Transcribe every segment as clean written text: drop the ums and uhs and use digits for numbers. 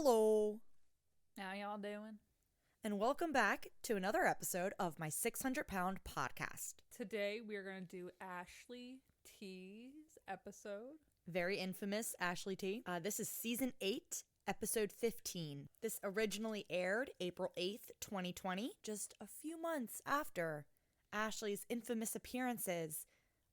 Hello, How y'all doing? and welcome back to another episode of my 600-pound podcast. Today we are going to do Ashley T's episode. Very infamous Ashley T. This is season 8, episode 15. This originally aired April 8th, 2020, just a few months after Ashley's infamous appearances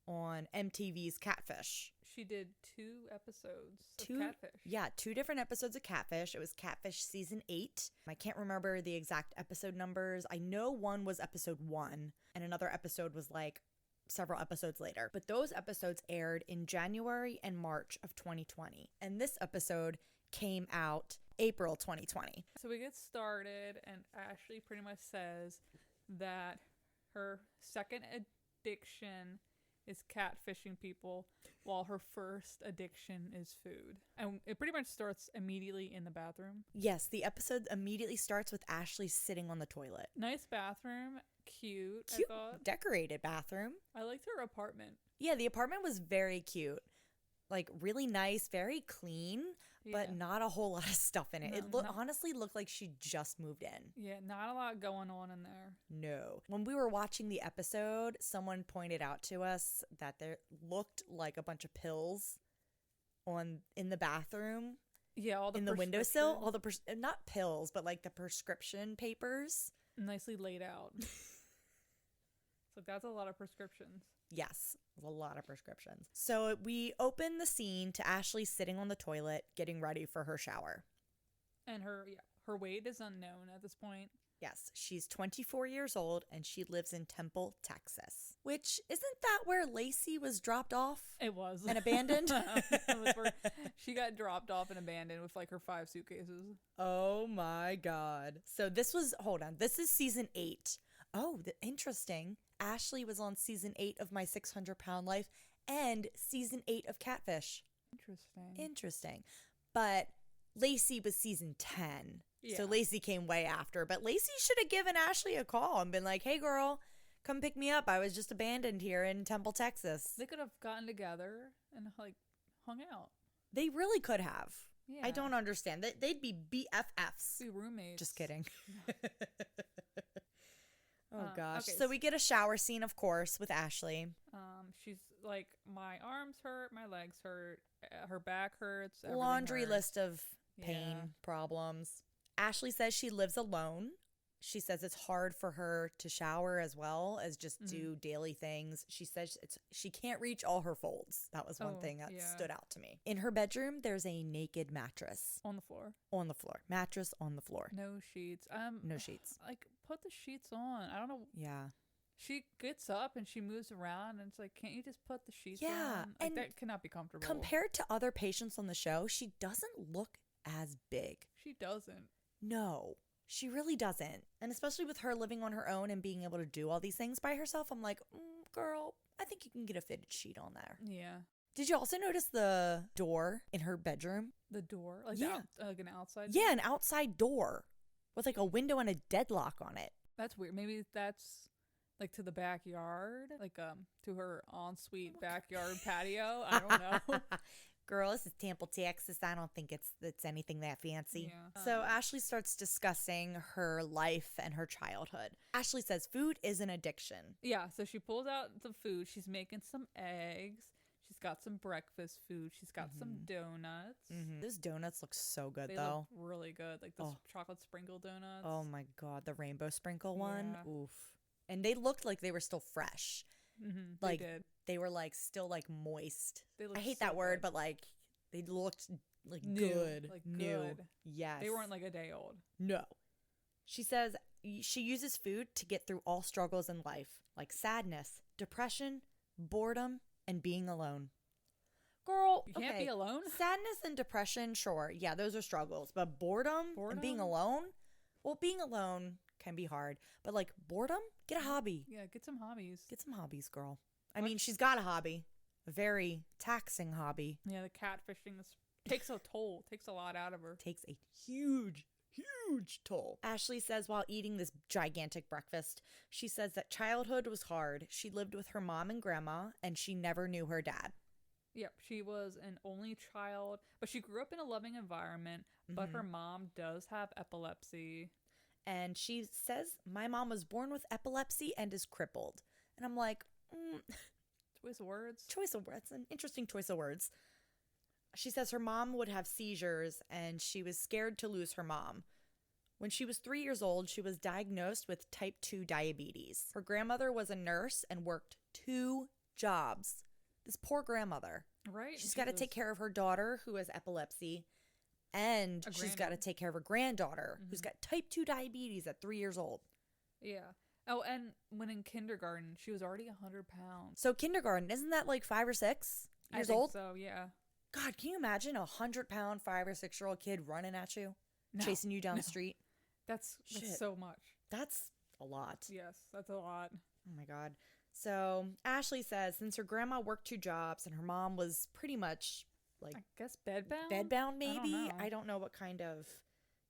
on MTV's Catfish. She did 2 episodes of Catfish. Yeah, 2 different episodes of Catfish. It was Catfish season 8. I can't remember the exact episode numbers. I know one was episode 1 and another episode was like several episodes later. But those episodes aired in January and March of 2020. And this episode came out April 2020. So we get started and Ashley pretty much says that her second addiction is catfishing people, while her first addiction is food. And it pretty much starts immediately in the bathroom. Yes, the episode immediately starts with Ashley sitting on the toilet. Nice bathroom, cute, I thought. Decorated bathroom. I liked her apartment. Yeah, the apartment was very cute. Like, really nice, very clean, but not a whole lot of stuff in it. Honestly looked like she just moved in. Yeah, not a lot going on in there. No. When we were watching the episode, someone pointed out to us that there looked like a bunch of pills in the bathroom. Yeah, all the in the windowsill, all the not pills, but like the prescription papers, nicely laid out. So that's a lot of prescriptions. Yes, a lot of prescriptions. So we open the scene to Ashley sitting on the toilet getting ready for her shower. And her weight is unknown at this point. Yes, she's 24 years old and she lives in Temple, Texas. Which, isn't that where Lacey was dropped off? It was. And abandoned? It was where she got dropped off and abandoned with like her 5 suitcases. Oh my God. So this is season 8. Oh, interesting. Ashley was on season 8 of My 600-Pound Life and season 8 of Catfish. Interesting. But Lacey was season 10. Yeah. So Lacey came way after. But Lacey should have given Ashley a call and been like, hey, girl, come pick me up. I was just abandoned here in Temple, Texas. They could have gotten together and like hung out. They really could have. Yeah. I don't understand. They'd be BFFs. Be roommates. Just kidding. Oh gosh. Okay. So we get a shower scene, of course, with Ashley. She's like, my arms hurt, my legs hurt, her back hurts. Laundry hurts. list of pain problems. Ashley says she lives alone. She says it's hard for her to shower as well as just do daily things. She says she can't reach all her folds. That was one thing that stood out to me. In her bedroom, there's a naked mattress. On the floor. On the floor. Mattress on the floor. No sheets. No sheets. Like, put the sheets on. I don't know. Yeah. She gets up and she moves around and it's like, can't you just put the sheets on? Like, and that cannot be comfortable. Compared to other patients on the show, she doesn't look as big. She doesn't. No. She really doesn't. And especially with her living on her own and being able to do all these things by herself, I'm like, girl, I think you can get a fitted sheet on there. Yeah. Did you also notice the door in her bedroom? The door? Like, like an outside door? Yeah, an outside door with like a window and a deadlock on it. That's weird. Maybe that's like to the backyard, like to her ensuite backyard patio. I don't know. Girl, this is Temple, Texas. I don't think it's anything that fancy. Yeah. So Ashley starts discussing her life and her childhood. Ashley says food is an addiction. Yeah, so she pulls out the food. She's making some eggs. She's got some breakfast food. She's got some donuts. Those donuts look so good, they look really good. Like those chocolate sprinkle donuts. Oh my God, the rainbow sprinkle one. Oof. And they looked like they were still fresh. Like, they did. They were like still like moist. I hate that word, but like they looked like new, good. like new. Good. Yes. They weren't like a day old. No. She says she uses food to get through all struggles in life, like sadness, depression, boredom, and being alone. Girl, you can't be alone. Sadness and depression, sure. Yeah, those are struggles. But boredom and being alone? Well, being alone can be hard. But like boredom? Get a hobby. Yeah, get some hobbies. Get some hobbies, girl. I mean, she's got a hobby. A very taxing hobby. Yeah, the catfishing takes a toll. Takes a lot out of her. Takes a huge toll. Ashley says while eating this gigantic breakfast, she says that childhood was hard. She lived with her mom and grandma, and she never knew her dad. Yep, she was an only child, but she grew up in a loving environment, but her mom does have epilepsy. And she says, my mom was born with epilepsy and is crippled. And I'm like, Choice of words. choice of words. An interesting choice of words. She says her mom would have seizures and she was scared to lose her mom. When she was 3 years old, she was diagnosed with type 2 diabetes. Her grandmother was a nurse and worked 2 jobs. This poor grandmother. Right. She's got to take care of her daughter who has epilepsy, and she's got to take care of her granddaughter who's got type 2 diabetes at 3 years old. Yeah. Oh, and when in kindergarten, she was already 100 pounds. So kindergarten, isn't that like 5 or 6 years old? So, yeah. God, can you imagine a 100-pound 5 or 6-year-old kid running at you, chasing you down the street? That's so much. That's a lot. Yes, that's a lot. Oh my God. So Ashley says since her grandma worked 2 jobs and her mom was pretty much like I guess bedbound? bedbound maybe. I I don't know what kind of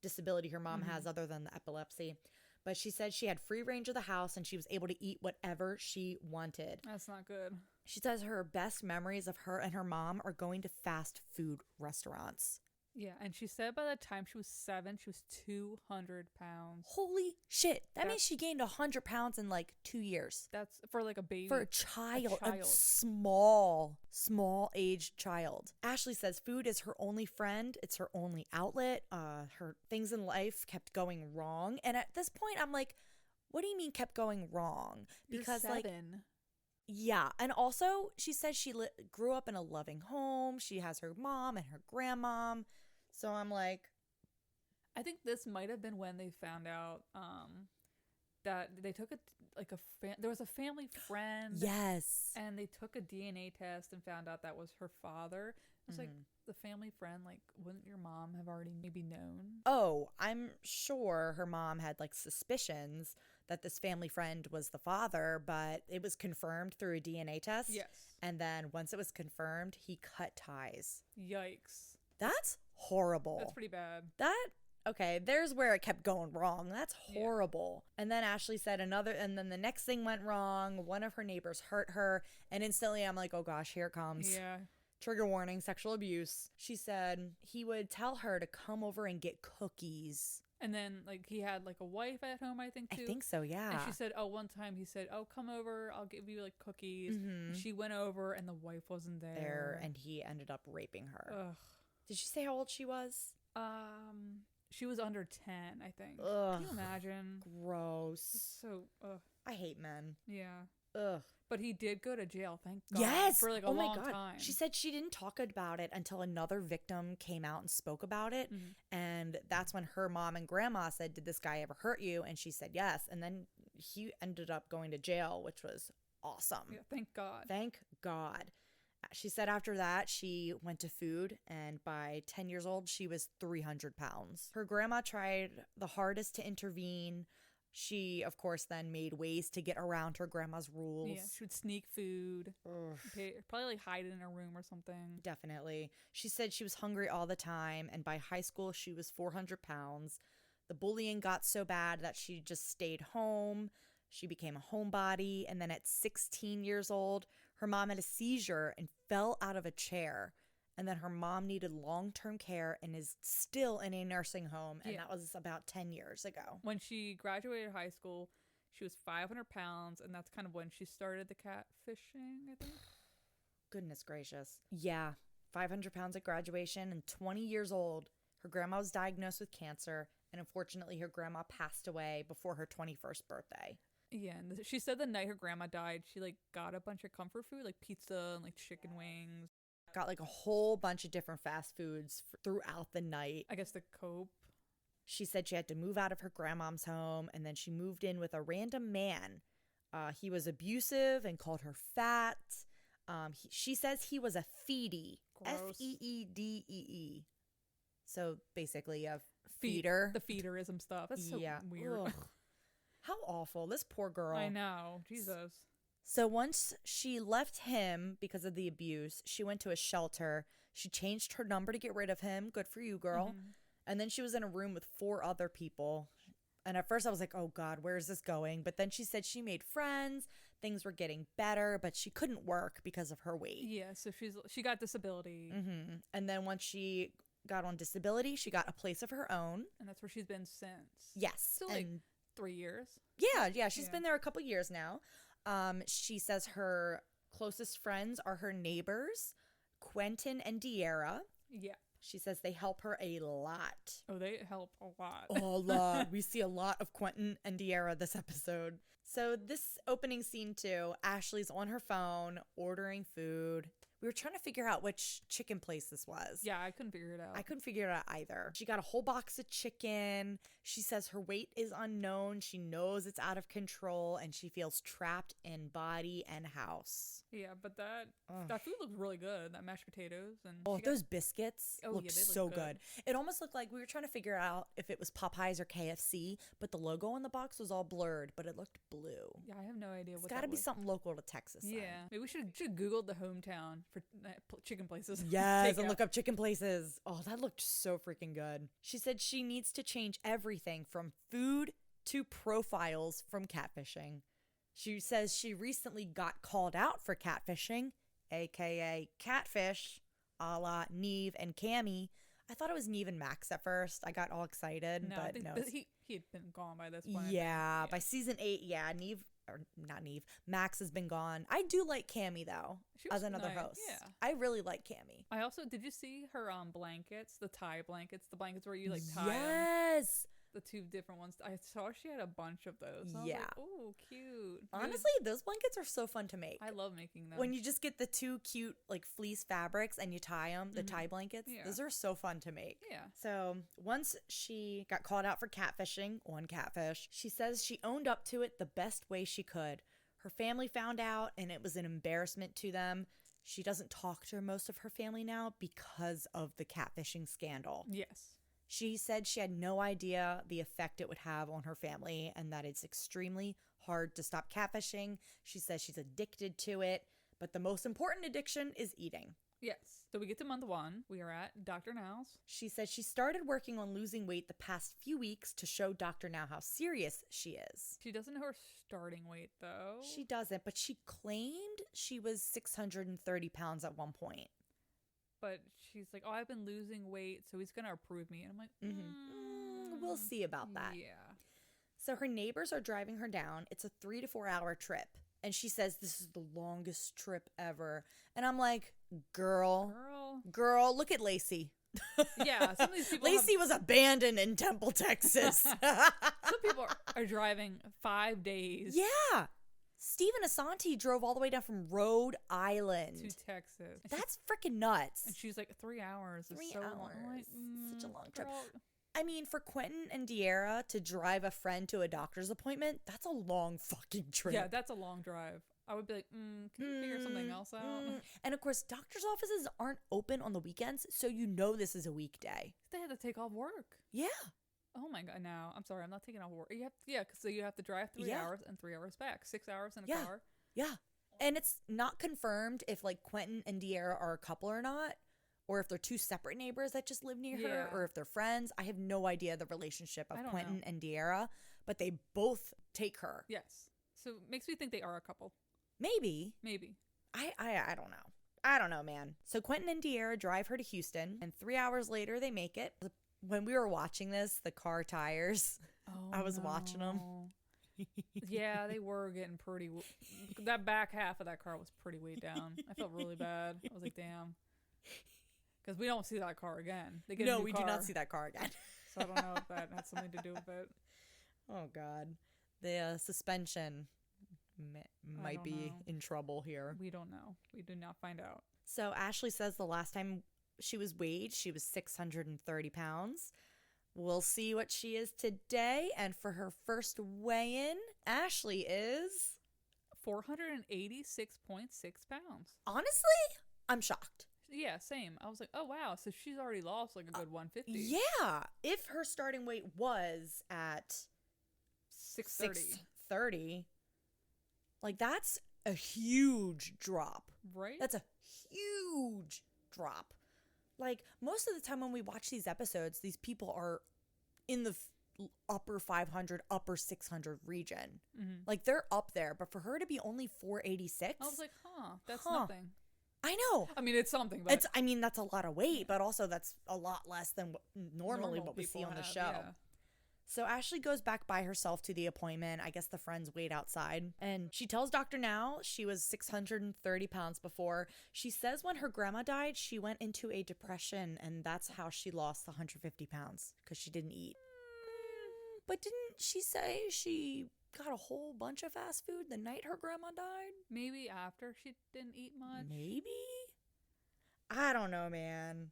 disability her mom has other than the epilepsy. But she said she had free range of the house and she was able to eat whatever she wanted. That's not good. She says her best memories of her and her mom are going to fast food restaurants. Yeah, and she said by the time she was 7, she was 200 pounds. Holy shit. That means she gained 100 pounds in like 2 years. That's for like a baby. For a child. A small aged child. Ashley says food is her only friend. It's her only outlet. Her things in life kept going wrong. And at this point, I'm like, what do you mean kept going wrong? Because You're 7. like, yeah. And also, she says she grew up in a loving home. She has her mom and her grandmom. So I'm like, I think this might have been when they found out that they took there was a family friend. yes. And they took a DNA test and found out that was her father. It was like the family friend, like, wouldn't your mom have already maybe known? Oh, I'm sure her mom had like suspicions that this family friend was the father, but it was confirmed through a DNA test. Yes. And then once it was confirmed, he cut ties. Yikes. That's horrible. That's pretty bad. Okay, there's where it kept going wrong. That's horrible. Yeah. And then Ashley said and then the next thing went wrong. One of her neighbors hurt her. And instantly I'm like, oh gosh, here it comes. Yeah. Trigger warning, sexual abuse. She said he would tell her to come over and get cookies. And then, like, he had, like, a wife at home, I think, too. I think so, yeah. And she said, one time he said, come over, I'll give you, like, cookies. And she went over, and the wife wasn't there. And he ended up raping her. Ugh. Did she say how old she was? She was under 10, I think. Ugh. Can you imagine? Gross. So, I hate men. Yeah. Ugh. But he did go to jail, thank God. Yes. For, like, a long time. She said she didn't talk about it until another victim came out and spoke about it. And that's when her mom and grandma said, did this guy ever hurt you? And she said yes. And then he ended up going to jail, which was awesome. Yeah, thank God. Thank God. She said after that, she went to food, and by 10 years old, she was 300 pounds. Her grandma tried the hardest to intervene. She, of course, then made ways to get around her grandma's rules. Yeah, she would sneak food, probably like hide it in her room or something. Definitely. She said she was hungry all the time, and by high school, she was 400 pounds. The bullying got so bad that she just stayed home. She became a homebody, and then at 16 years old, her mom had a seizure and fell out of a chair. And then her mom needed long-term care and is still in a nursing home. And that was about 10 years ago. When she graduated high school, she was 500 pounds. And that's kind of when she started the catfishing, I think. Goodness gracious. Yeah, 500 pounds at graduation and 20 years old. Her grandma was diagnosed with cancer. And unfortunately, her grandma passed away before her 21st birthday. Yeah, and she said the night her grandma died, she like got a bunch of comfort food, like pizza and like chicken wings. Got like a whole bunch of different fast foods throughout the night. I guess to cope. She said she had to move out of her grandmom's home, and then she moved in with a random man. He was abusive and called her fat. She says he was a feedie. F-E-E-D-E-E. So basically a feeder. The feederism stuff. That's so weird. Ugh. How awful. This poor girl. I know. Jesus. So once she left him because of the abuse, she went to a shelter. She changed her number to get rid of him. Good for you, girl. And then she was in a room with 4 other people. And at first I was like, oh God, where is this going? But then she said she made friends, things were getting better, but she couldn't work because of her weight. Yeah, so she got disability. And then once she got on disability, she got a place of her own. And that's where she's been since. Yes. So like 3 years. Yeah, she's been there a couple years now. She says her closest friends are her neighbors, Quentin and De'Ara. Yeah. She says they help her a lot. Oh, they help a lot. A lot. We see a lot of Quentin and De'Ara this episode. So this opening scene too, Ashley's on her phone ordering food. We were trying to figure out which chicken place this was. Yeah, I couldn't figure it out. I couldn't figure it out either. She got a whole box of chicken. She says her weight is unknown. She knows it's out of control and she feels trapped in body and house. Yeah, but that food looked really good. That mashed potatoes and those biscuits looked so good. It almost looked like we were trying to figure out if it was Popeyes or KFC, but the logo on the box was all blurred, but it looked blue. Yeah, I have no idea what it's got to be something local to Texas. Yeah, maybe we should Googled the hometown for chicken places. Yes, and look up chicken places. Oh, that looked so freaking good. She said she needs to change everything from food to profiles from catfishing. She says she recently got called out for catfishing, aka Catfish, a la Neve and Cammy. I thought it was Neve and Max at first. I got all excited, no, but I think no. He had been gone by this point. Yeah, by season 8, Neve, or not Neve, Max has been gone. I do like Cammy though, as another host. Yeah. I really like Cammy. I also, did you see her blankets, the tie blankets, the blankets where you like tie Yes. the two different ones. I saw she had a bunch of those. Yeah. Oh, cute. Honestly, those blankets are so fun to make. I love making them. When you just get the two cute like fleece fabrics and you tie them, the tie blankets, those are so fun to make. Yeah. So once she got called out for catfishing on Catfish, she says she owned up to it the best way she could. Her family found out and it was an embarrassment to them. She doesn't talk to most of her family now because of the catfishing scandal. Yes. She said she had no idea the effect it would have on her family and that it's extremely hard to stop catfishing. She says she's addicted to it, but the most important addiction is eating. Yes. So we get to month 1. We are at Dr. Now's. She says she started working on losing weight the past few weeks to show Dr. Now how serious she is. She doesn't know her starting weight, though. She doesn't, but she claimed she was 630 pounds at one point. But she's like, oh, I've been losing weight, so he's going to approve me. And I'm like, we'll see about that. Yeah. So her neighbors are driving her down. It's a 3 to 4 hour trip. And she says this is the longest trip ever. And I'm like, girl, look at Lacey. Yeah, some of these people Lacey was abandoned in Temple, Texas. Some people are driving 5 days. Yeah. Stephen Asante drove all the way down from Rhode Island to Texas. That's freaking nuts. And she's like 3 hours. 3 so hours. Long. Like, such a long trip. girl. I mean, for Quentin and De'Ara to drive a friend to a doctor's appointment, that's a long fucking trip. Yeah, that's a long drive. I would be like, can you figure something else out? And of course, doctor's offices aren't open on the weekends, so you know this is a weekday. They had to take off work. Yeah. Oh my God, no. I'm sorry, I'm not taking off work. So you have to drive 3 hours and 3 hours back. 6 hours in a car. Yeah. And it's not confirmed if like Quentin and De'Ara are a couple or not, or if they're two separate neighbors that just live near her, or if they're friends. I have no idea the relationship of Quentin and De'Ara, but they both take her. Yes. So it makes me think they are a couple. Maybe. I don't know. I don't know, man. So Quentin and De'Ara drive her to Houston, and 3 hours later they make it. When we were watching this, the car tires, I was watching them. Yeah, they were getting pretty. That back half of that car was pretty weighed down. I felt really bad. I was like, damn. Because we don't see that car again. They get a new car. Do not see that car again. So I don't know if that had something to do with it. Oh, God. The suspension might be in trouble here. We don't know. We did not find out. So Ashley says the last time she was weighed, she was 630 pounds. We'll see what she is today. And for her first weigh-in, Ashley is 486.6 pounds. Honestly, I'm shocked. Yeah, same. I was like, oh, wow. So she's already lost like a good 150. Yeah. If her starting weight was at 630, like that's a huge drop. Right? That's a huge drop. Like most of the time when we watch these episodes, these people are in the upper 500, upper 600 region. Mm-hmm. Like, they're up there. But for her to be only 486, I was like, that's nothing. I know. I mean, it's something, but That's a lot of weight, but also that's a lot less than normally what we see on the show. Yeah. So Ashley goes back by herself to the appointment. I guess the friends wait outside. And she tells Dr. Now she was 630 pounds before. She says when her grandma died, she went into a depression, and that's how she lost 150 pounds, because she didn't eat. But didn't she say she got a whole bunch of fast food the night her grandma died? Maybe after she didn't eat much. Maybe? I don't know, man.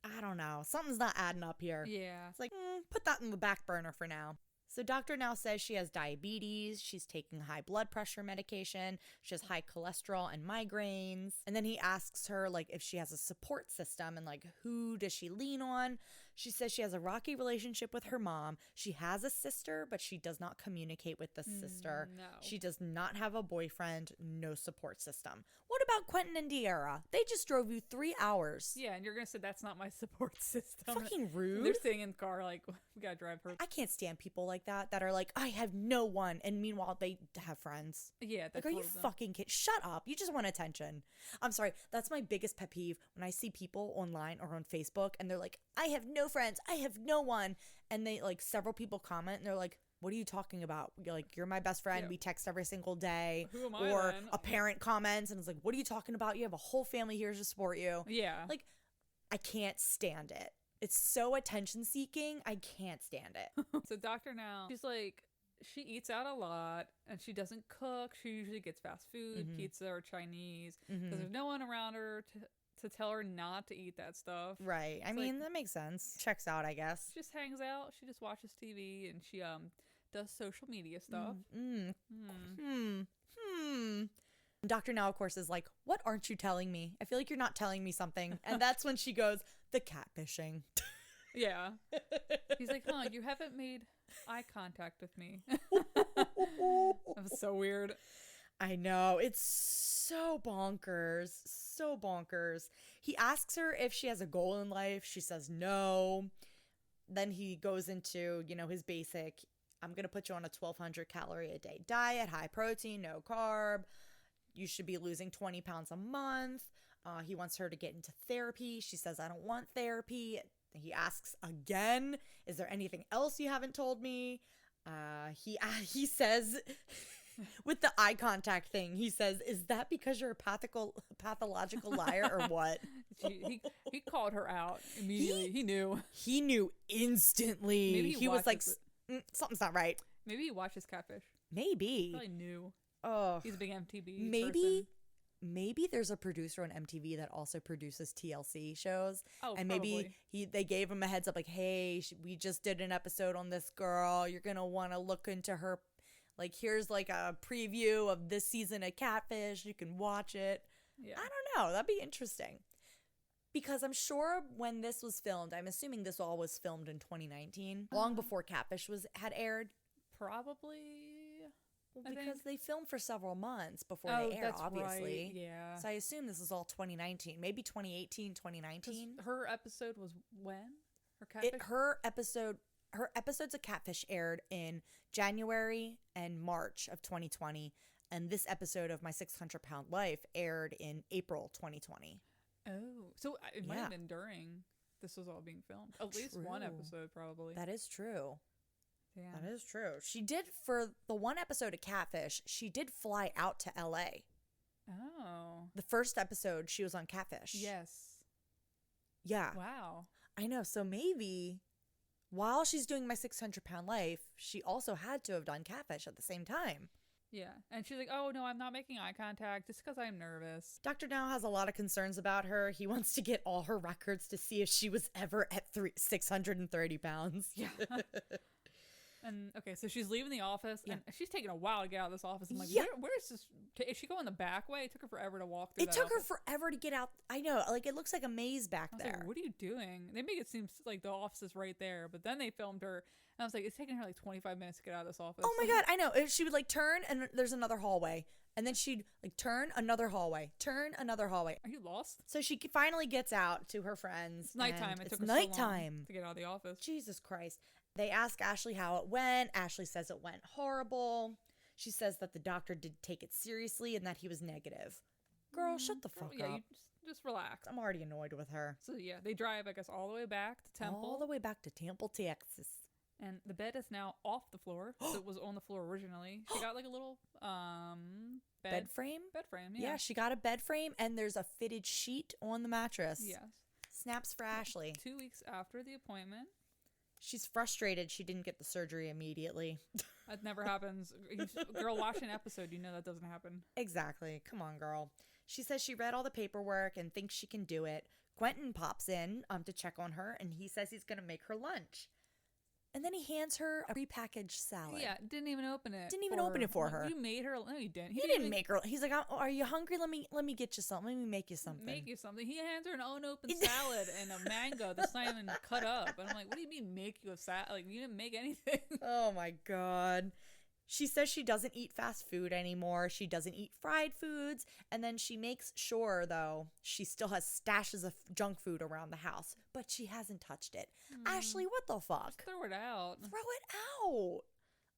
I don't know. Something's not adding up here. Yeah. It's like, put that in the back burner for now. So Dr. Now says she has diabetes, she's taking high blood pressure medication, she has high cholesterol and migraines. And then he asks her, like, if she has a support system and, like, who does she lean on? She says she has a rocky relationship with her mom. She has a sister, but she does not communicate with the sister. No. She does not have a boyfriend, no support system. What about Quentin and De'Ara? They just drove you 3 hours. Yeah, and you're going to say that's not my support system. Fucking rude. They're sitting in the car like, we got to drive her. I can't stand people like that are like, I have no one. And meanwhile, they have friends. Yeah, like, are you fucking kidding? Shut up. You just want attention. I'm sorry. That's my biggest pet peeve when I see people online or on Facebook and they're like, I have no friends. I have no one. And they, like, several people comment and they're like, what are you talking about? You're like, you're my best friend. Yeah. We text every single day. Who am I or then? A parent comments and it's like, what are you talking about? You have a whole family here to support you. Yeah. Like, I can't stand it. It's so attention seeking. I can't stand it. So Dr. Now, she's like, she eats out a lot and she doesn't cook. She usually gets fast food, pizza or Chinese, because there's no one around her to tell her not to eat that stuff. Right. I mean, that makes sense. Checks out, I guess. She just hangs out. She just watches TV and she does social media stuff. Dr. Now, of course, is like, what aren't you telling me? I feel like you're not telling me something. And that's when she goes, the catfishing. Yeah. He's like, you haven't made eye contact with me. That was so weird. I know. It's so bonkers. So bonkers. He asks her if she has a goal in life. She says no. Then he goes into, his basic, I'm going to put you on a 1,200 calorie a day diet, high protein, no carb. You should be losing 20 pounds a month. He wants her to get into therapy. She says, I don't want therapy. He asks again, is there anything else you haven't told me? He says, with the eye contact thing, he says, is that because you're a pathological liar or what? He called her out immediately. He knew. He knew instantly. Maybe he was like, something's not right. Maybe he watches Catfish. Maybe. He probably knew. Oh, he's a big MTV maybe person. Maybe there's a producer on MTV that also produces TLC shows. Oh, and probably. Maybe they gave him a heads up like, hey, we just did an episode on this girl. You're going to want to look into her. Like, here's like a preview of this season of Catfish. You can watch it. Yeah. I don't know. That'd be interesting. Because I'm sure when this was filmed, I'm assuming this all was filmed in 2019, long before Catfish had aired. Probably. Because they filmed for several months before they air, obviously. Right. Yeah. So I assume this is all 2019, maybe 2018, 2019. Her episode was when? Her Catfish? Her episodes of Catfish aired in January and March of 2020, and this episode of My 600 Pound Life aired in April 2020. Oh, so it might have been during this was all being filmed. At least one episode, probably. That is true. Yeah. That is true. She did, for the one episode of Catfish, she did fly out to LA. Oh. The first episode, she was on Catfish. Yes. Yeah. Wow. I know. So maybe while she's doing My 600 Pound Life, she also had to have done Catfish at the same time. Yeah. And she's like, oh, no, I'm not making eye contact just because I'm nervous. Dr. Now has a lot of concerns about her. He wants to get all her records to see if she was ever at 630 pounds. Yeah. And okay, so she's leaving the office, and she's taking a while to get out of this office. I'm like, where is this? Is she going the back way? It took her forever to walk through. It took her forever to get out. I know, like it looks like a maze back there. Like, what are you doing? They make it seem like the office is right there, but then they filmed her, and I was like, it's taking her like 25 minutes to get out of this office. Oh my god, I know. She would like turn, and there's another hallway, And then she'd like turn another hallway. Are you lost? So she finally gets out to her friends. It's nighttime. and It it's took her so long nighttime. to get out of the office. Jesus Christ. They ask Ashley how it went. Ashley says it went horrible. She says that the doctor did take it seriously and that he was negative. Girl, shut the fuck Yeah, up. you just relax. I'm already annoyed with her. So yeah, they drive, I guess, all the way back to Temple. All the way back to Temple, Texas. And the bed is now off the floor. So it was on the floor originally. She got like a little Bed frame? Bed frame, yeah. Yeah, she got a bed frame and there's a fitted sheet on the mattress. Yes. Snaps for Ashley. 2 weeks after the appointment. She's frustrated she didn't get the surgery immediately. That never happens. Girl, watch an episode. You know that doesn't happen. Exactly. Come on, girl. She says she read all the paperwork and thinks she can do it. Quentin pops in to check on her, and he says he's going to make her lunch. And then he hands her a prepackaged salad. Yeah, didn't even open it. Didn't even open it for her. You made her. No, you didn't. He didn't make her. He's like, "Are you hungry? Let me get you something. Let me make you something." Make you something. He hands her an unopened salad and a mango that's not even cut up. And I'm like, what do you mean make you a salad? Like, you didn't make anything. Oh my God. She says she doesn't eat fast food anymore. She doesn't eat fried foods. And then she makes sure, though, she still has stashes of junk food around the house, but she hasn't touched it. Ashley, what the fuck? Just throw it out. Throw it out.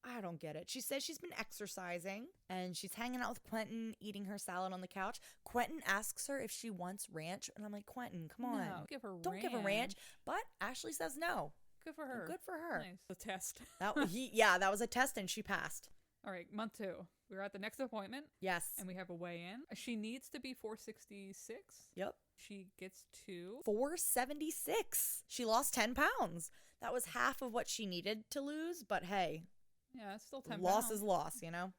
I don't get it. She says she's been exercising and she's hanging out with Quentin, eating her salad on the couch. Quentin asks her if she wants ranch. And I'm like, Quentin, come on. No, give her Don't give her ranch. But Ashley says no. Good for her. Good for her. Nice. The test. That was a test and she passed. All right, month 2. We're at the next appointment. Yes. And we have a weigh-in. She needs to be 466. Yep. She gets to 476. She lost 10 pounds. That was half of what she needed to lose, but hey. Yeah, it's still 10 loss pounds. is loss, you know?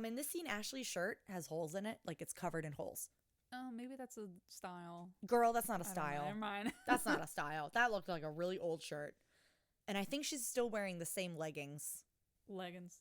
In this scene, Ashley's shirt has holes in it. Like, it's covered in holes. Oh, maybe that's a style. Girl, that's not a I don't style. know, never mind. That's not a style. That looked like a really old shirt. And I think she's still wearing the same leggings. Leggings.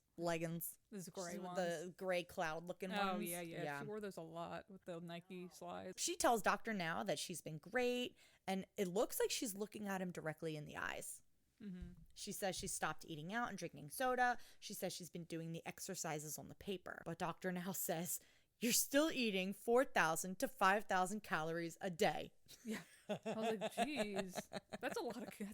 These gray ones. The gray cloud-looking ones. Oh, yeah. She wore those a lot with the Nike slides. She tells Dr. Now that she's been great, and it looks like she's looking at him directly in the eyes. Mm-hmm. She says she stopped eating out and drinking soda. She says she's been doing the exercises on the paper. But Dr. Now says, you're still eating 4,000 to 5,000 calories a day. Yeah. I was like, geez, that's a lot of food.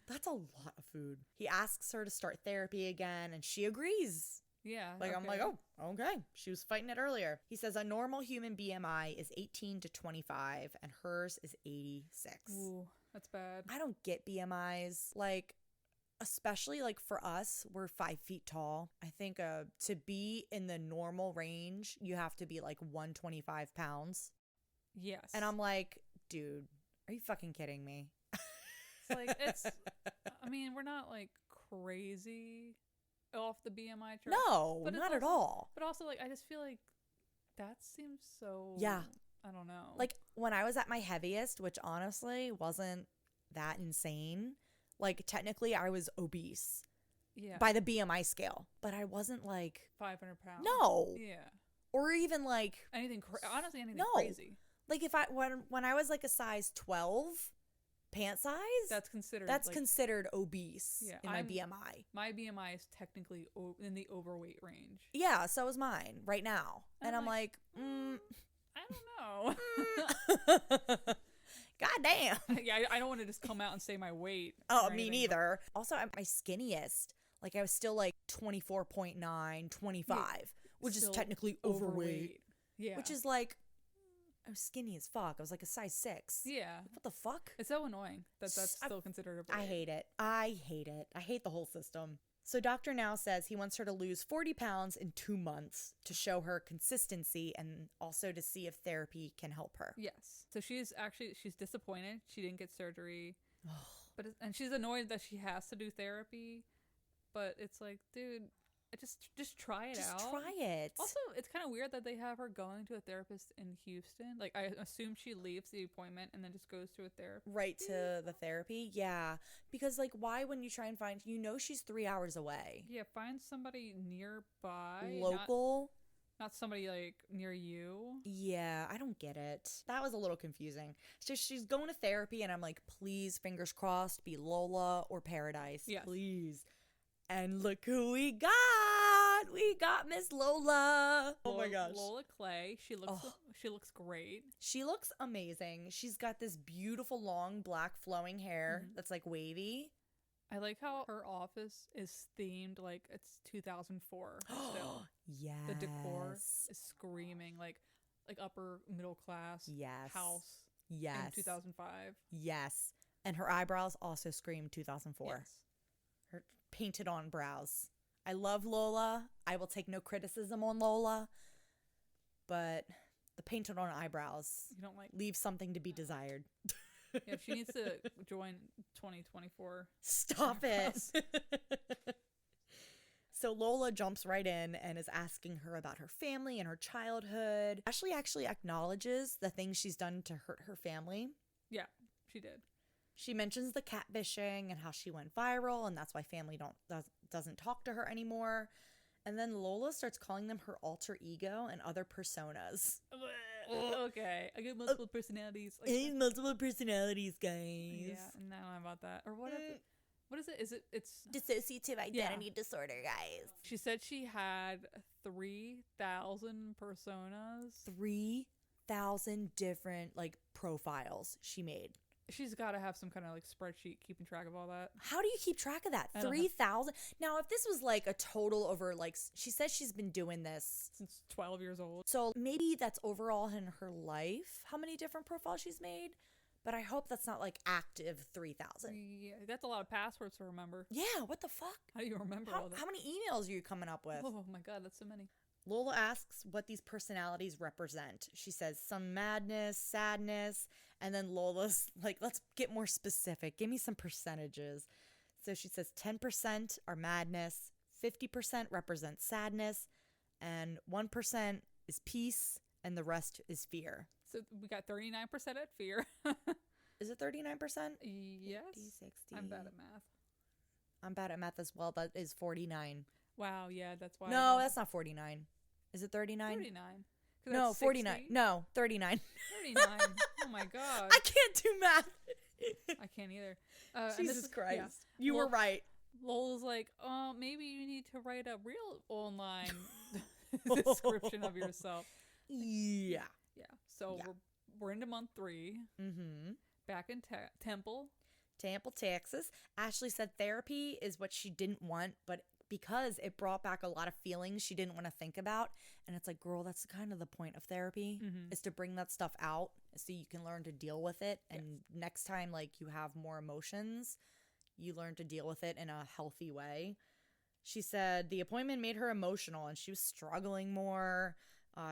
That's a lot of food. He asks her to start therapy again, and she agrees. Yeah. Like, okay. I'm like, oh, okay. She was fighting it earlier. He says a normal human BMI is 18 to 25, and hers is 86. Ooh, that's bad. I don't get BMIs. Like, especially like for us, we're 5 feet tall. I think to be in the normal range, you have to be like 125 pounds. Yes. And I'm like, dude, are you fucking kidding me? I mean, we're not like crazy off the BMI chart. No, but not at all. But also, like, I just feel like that seems so. Yeah. I don't know. Like, when I was at my heaviest, which honestly wasn't that insane, like, technically I was obese. Yeah. By the BMI scale. But I wasn't like 500 pounds. No. Yeah. Or even like honestly anything no. crazy. Like if when I was like a size 12 pant size, that's considered like, considered obese in my BMI. My BMI is technically in the overweight range. Yeah, so was mine right now. And I'm like, I don't know. God damn. Yeah, I don't want to just come out and say my weight. Oh, me neither. Also, I'm my skinniest. Like I was still like 24.9, 25, which is technically overweight. Yeah. Which is like, I was skinny as fuck. I was like a size 6. Yeah. What the fuck? It's so annoying that that's still considered overweight. I hate it. I hate the whole system. So Dr. Now says he wants her to lose 40 pounds in 2 months to show her consistency and also to see if therapy can help her. Yes. So she's disappointed. She didn't get surgery. And she's annoyed that she has to do therapy. But it's like, dude, just try it out. Just try it. Also, it's kind of weird that they have her going to a therapist in Houston. Like, I assume she leaves the appointment and then just goes to a therapist. Right to the therapy? Yeah. Because, like, why wouldn't you try and find... You know she's 3 hours away. Yeah, find somebody nearby. Local. Not somebody, like, near you. Yeah, I don't get it. That was a little confusing. So she's going to therapy, and I'm like, please, fingers crossed, be Lola or Paradise. Yes. Please. And look who we got. We got Miss Lola. Oh my gosh. Lola Clay. She looks Oh. she looks great. She looks amazing. She's got this beautiful long black flowing hair Mhm. that's like wavy. I like how her office is themed like it's 2004 still. Yes. The decor is screaming like upper middle class Yes. house in Yes. 2005. Yes. And her eyebrows also scream 2004. Yes. Her painted on brows. I love Lola. I will take no criticism on Lola. But the painted on eyebrows You don't like leave something to be desired. Yeah, she needs to join 2024. Stop it. So Lola jumps right in and is asking her about her family and her childhood. Ashley actually acknowledges the things she's done to hurt her family. Yeah, she did. She mentions the catfishing and how she went viral, and that's why family doesn't talk to her anymore. And then Lola starts calling them her alter ego and other personas. Okay, I get multiple personalities. I have multiple personalities, guys. Yeah, no, I don't know about that. Or what is it? It's Dissociative identity disorder, guys. She said she had 3,000 personas. 3,000 different profiles she made. She's got to have some kind of spreadsheet keeping track of all that. How do you keep track of that? I don't know. 3,000? Now, if this was a total over she says she's been doing this Since 12 years old. so maybe that's overall in her life how many different profiles she's made, but I hope that's not active 3,000. Yeah, that's a lot of passwords to remember. Yeah, what the fuck? How do you remember all that? How many emails are you coming up with? Oh my god, that's so many. Lola asks what these personalities represent. She says some madness, sadness, and then Lola's like, let's get more specific. Give me some percentages. So she says 10% are madness, 50% represents sadness, and 1% is peace, and the rest is fear. So we got 39% at fear. Is it 39%? Yes. 50, 60. I'm bad at math. I'm bad at math as well. That is 49. Wow, yeah, that's why. No, that's not 49. Is it 39? 39. 'Cause No, that's 49. 60. No, 39. 39. Oh my god. I can't do math. I can't either. And this Jesus is- Christ. yeah. You were right. Lola's like, maybe you need to write a real online description of yourself. Yeah. Yeah. So Yeah. we're into month 3. Mm-hmm. Back in Temple. Temple, Texas. Ashley said therapy is what she didn't want, but because it brought back a lot of feelings she didn't want to think about. And it's like, girl, that's kind of the point of therapy, is to bring that stuff out so you can learn to deal with it. And next time, you have more emotions, you learn to deal with it in a healthy way. She said the appointment made her emotional and she was struggling more.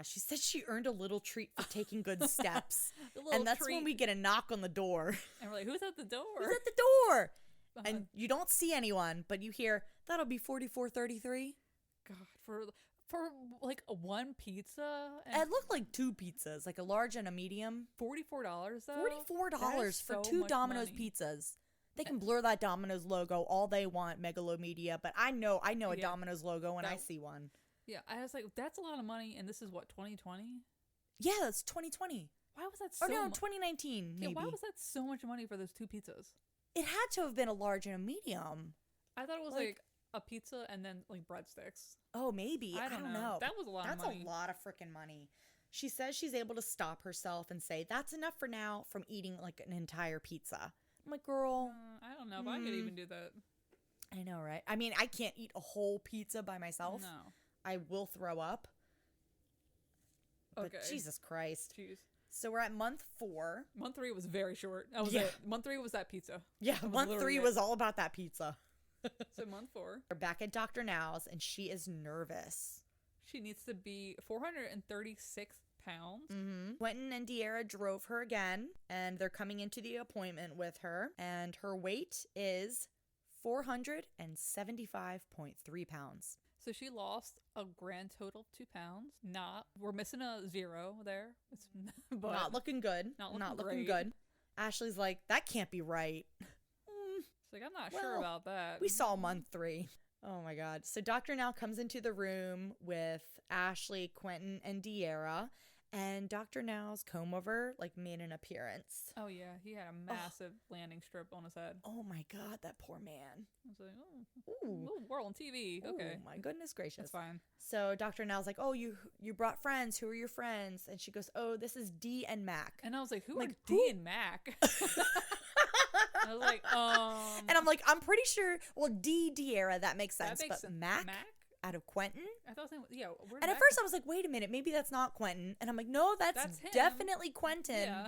She said she earned a little treat for taking good steps. And that's when we get a knock on the door. And we're like, who's at the door? Who's at the door? And you don't see anyone, but you hear, that'll be $44.33. God, for a one pizza and It looked like 2 pizzas, a large and a medium. $44 though. $44 for 2 Domino's pizzas. They can blur that Domino's logo all they want, Megalomedia, but I know a Yeah. Domino's logo when I see one. Yeah, I was like, that's a lot of money, and this is what, 2020? Yeah, that's 2020. Why was that so? Or no, 2019 maybe. Yeah, why was that so much money for those 2 pizzas? It had to have been a large and a medium. I thought it was like a pizza and then breadsticks. Oh, maybe. I don't know. That was a lot of money. That's a lot of freaking money. She says she's able to stop herself and say, that's enough for now from eating an entire pizza. I'm like, girl. I don't know if I could even do that. I know, right? I mean, I can't eat a whole pizza by myself. No. I will throw up. But Okay. Jesus Christ. Jeez. So we're at month 4. Month 3 was very short. That was Yeah. it. Month 3 was that pizza. Yeah, was month 3 literally was all about that pizza. So month 4, We're back at Dr. Now's, and she is nervous. she needs to be 436 pounds. Quentin and De'Ara drove her again, and they're coming into the appointment with her, and her weight is 475.3 pounds. So she lost a grand total of 2 pounds. We're missing a 0 there. But Not looking good. Not Not looking looking great. good. Ashley's like, that can't be right. It's like, I'm not sure Well, about that. We saw month 3. Oh my God. So Dr. Now comes into the room with Ashley, Quentin, and De'Ara, And Dr. Now's comb over like made an appearance. Oh yeah, he had a massive landing strip on his head. Oh my God, that poor man. I was like, oh, we're on TV. Okay, Oh my goodness gracious. that's fine. So Dr. Now's like, oh, you brought friends. Who are your friends? And she goes, oh, this is Dee and Mac. And I was like, who Like, are D and Mac? I was like, And I'm like, I'm pretty sure. Well, De'Ara, that makes sense. that makes But sense. Mac out of Quentin. I thought, yeah. And at first I was like, wait a minute, maybe that's not Quentin. And I'm like, no, that's him. definitely Quentin. Yeah.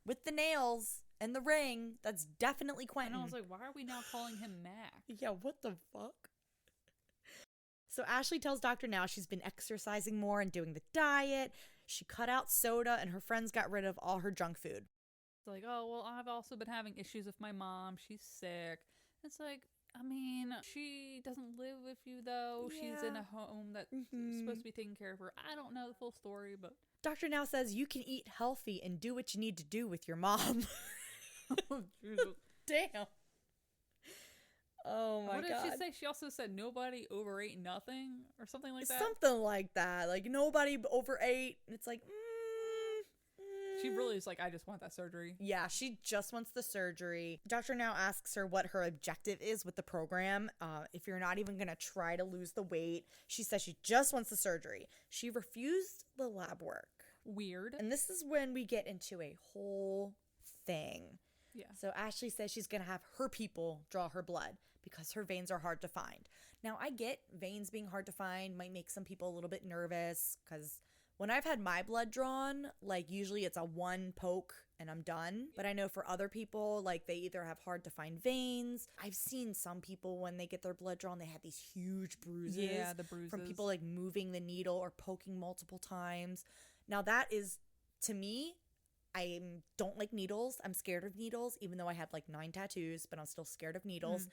With the nails and the ring. That's definitely Quentin. And I was like, why are we now calling him Mac? Yeah, what the fuck? So Ashley tells Dr. Now she's been exercising more and doing the diet. She cut out soda and her friends got rid of all her junk food. It's like, oh, well, I've also been having issues with my mom. She's sick. It's like, I mean, she doesn't live with you, though. Yeah. She's in a home that's supposed to be taking care of her. I don't know the full story, but... Dr. Now says you can eat healthy and do what you need to do with your mom. Damn. Oh my God. What did she say? She also said nobody overate nothing or something like that? Something like that. Like nobody overate. And it's like, She really is like, I just want that surgery. Yeah, she just wants the surgery. Dr. Now asks her what her objective is with the program. If you're not even going to try to lose the weight, she says she just wants the surgery. She refused the lab work. Weird. And this is when we get into a whole thing. Yeah. So Ashley says she's going to have her people draw her blood because her veins are hard to find. Now, I get veins being hard to find might make some people a little bit nervous because when I've had my blood drawn, like usually it's a one poke and I'm done. But I know for other people, like they either have hard to find veins. I've seen some people when they get their blood drawn, they have these huge bruises. Yeah, the bruises. From people like moving the needle or poking multiple times. Now that is, to me, I don't like needles. I'm scared of needles, even though I have like 9 tattoos, but I'm still scared of needles.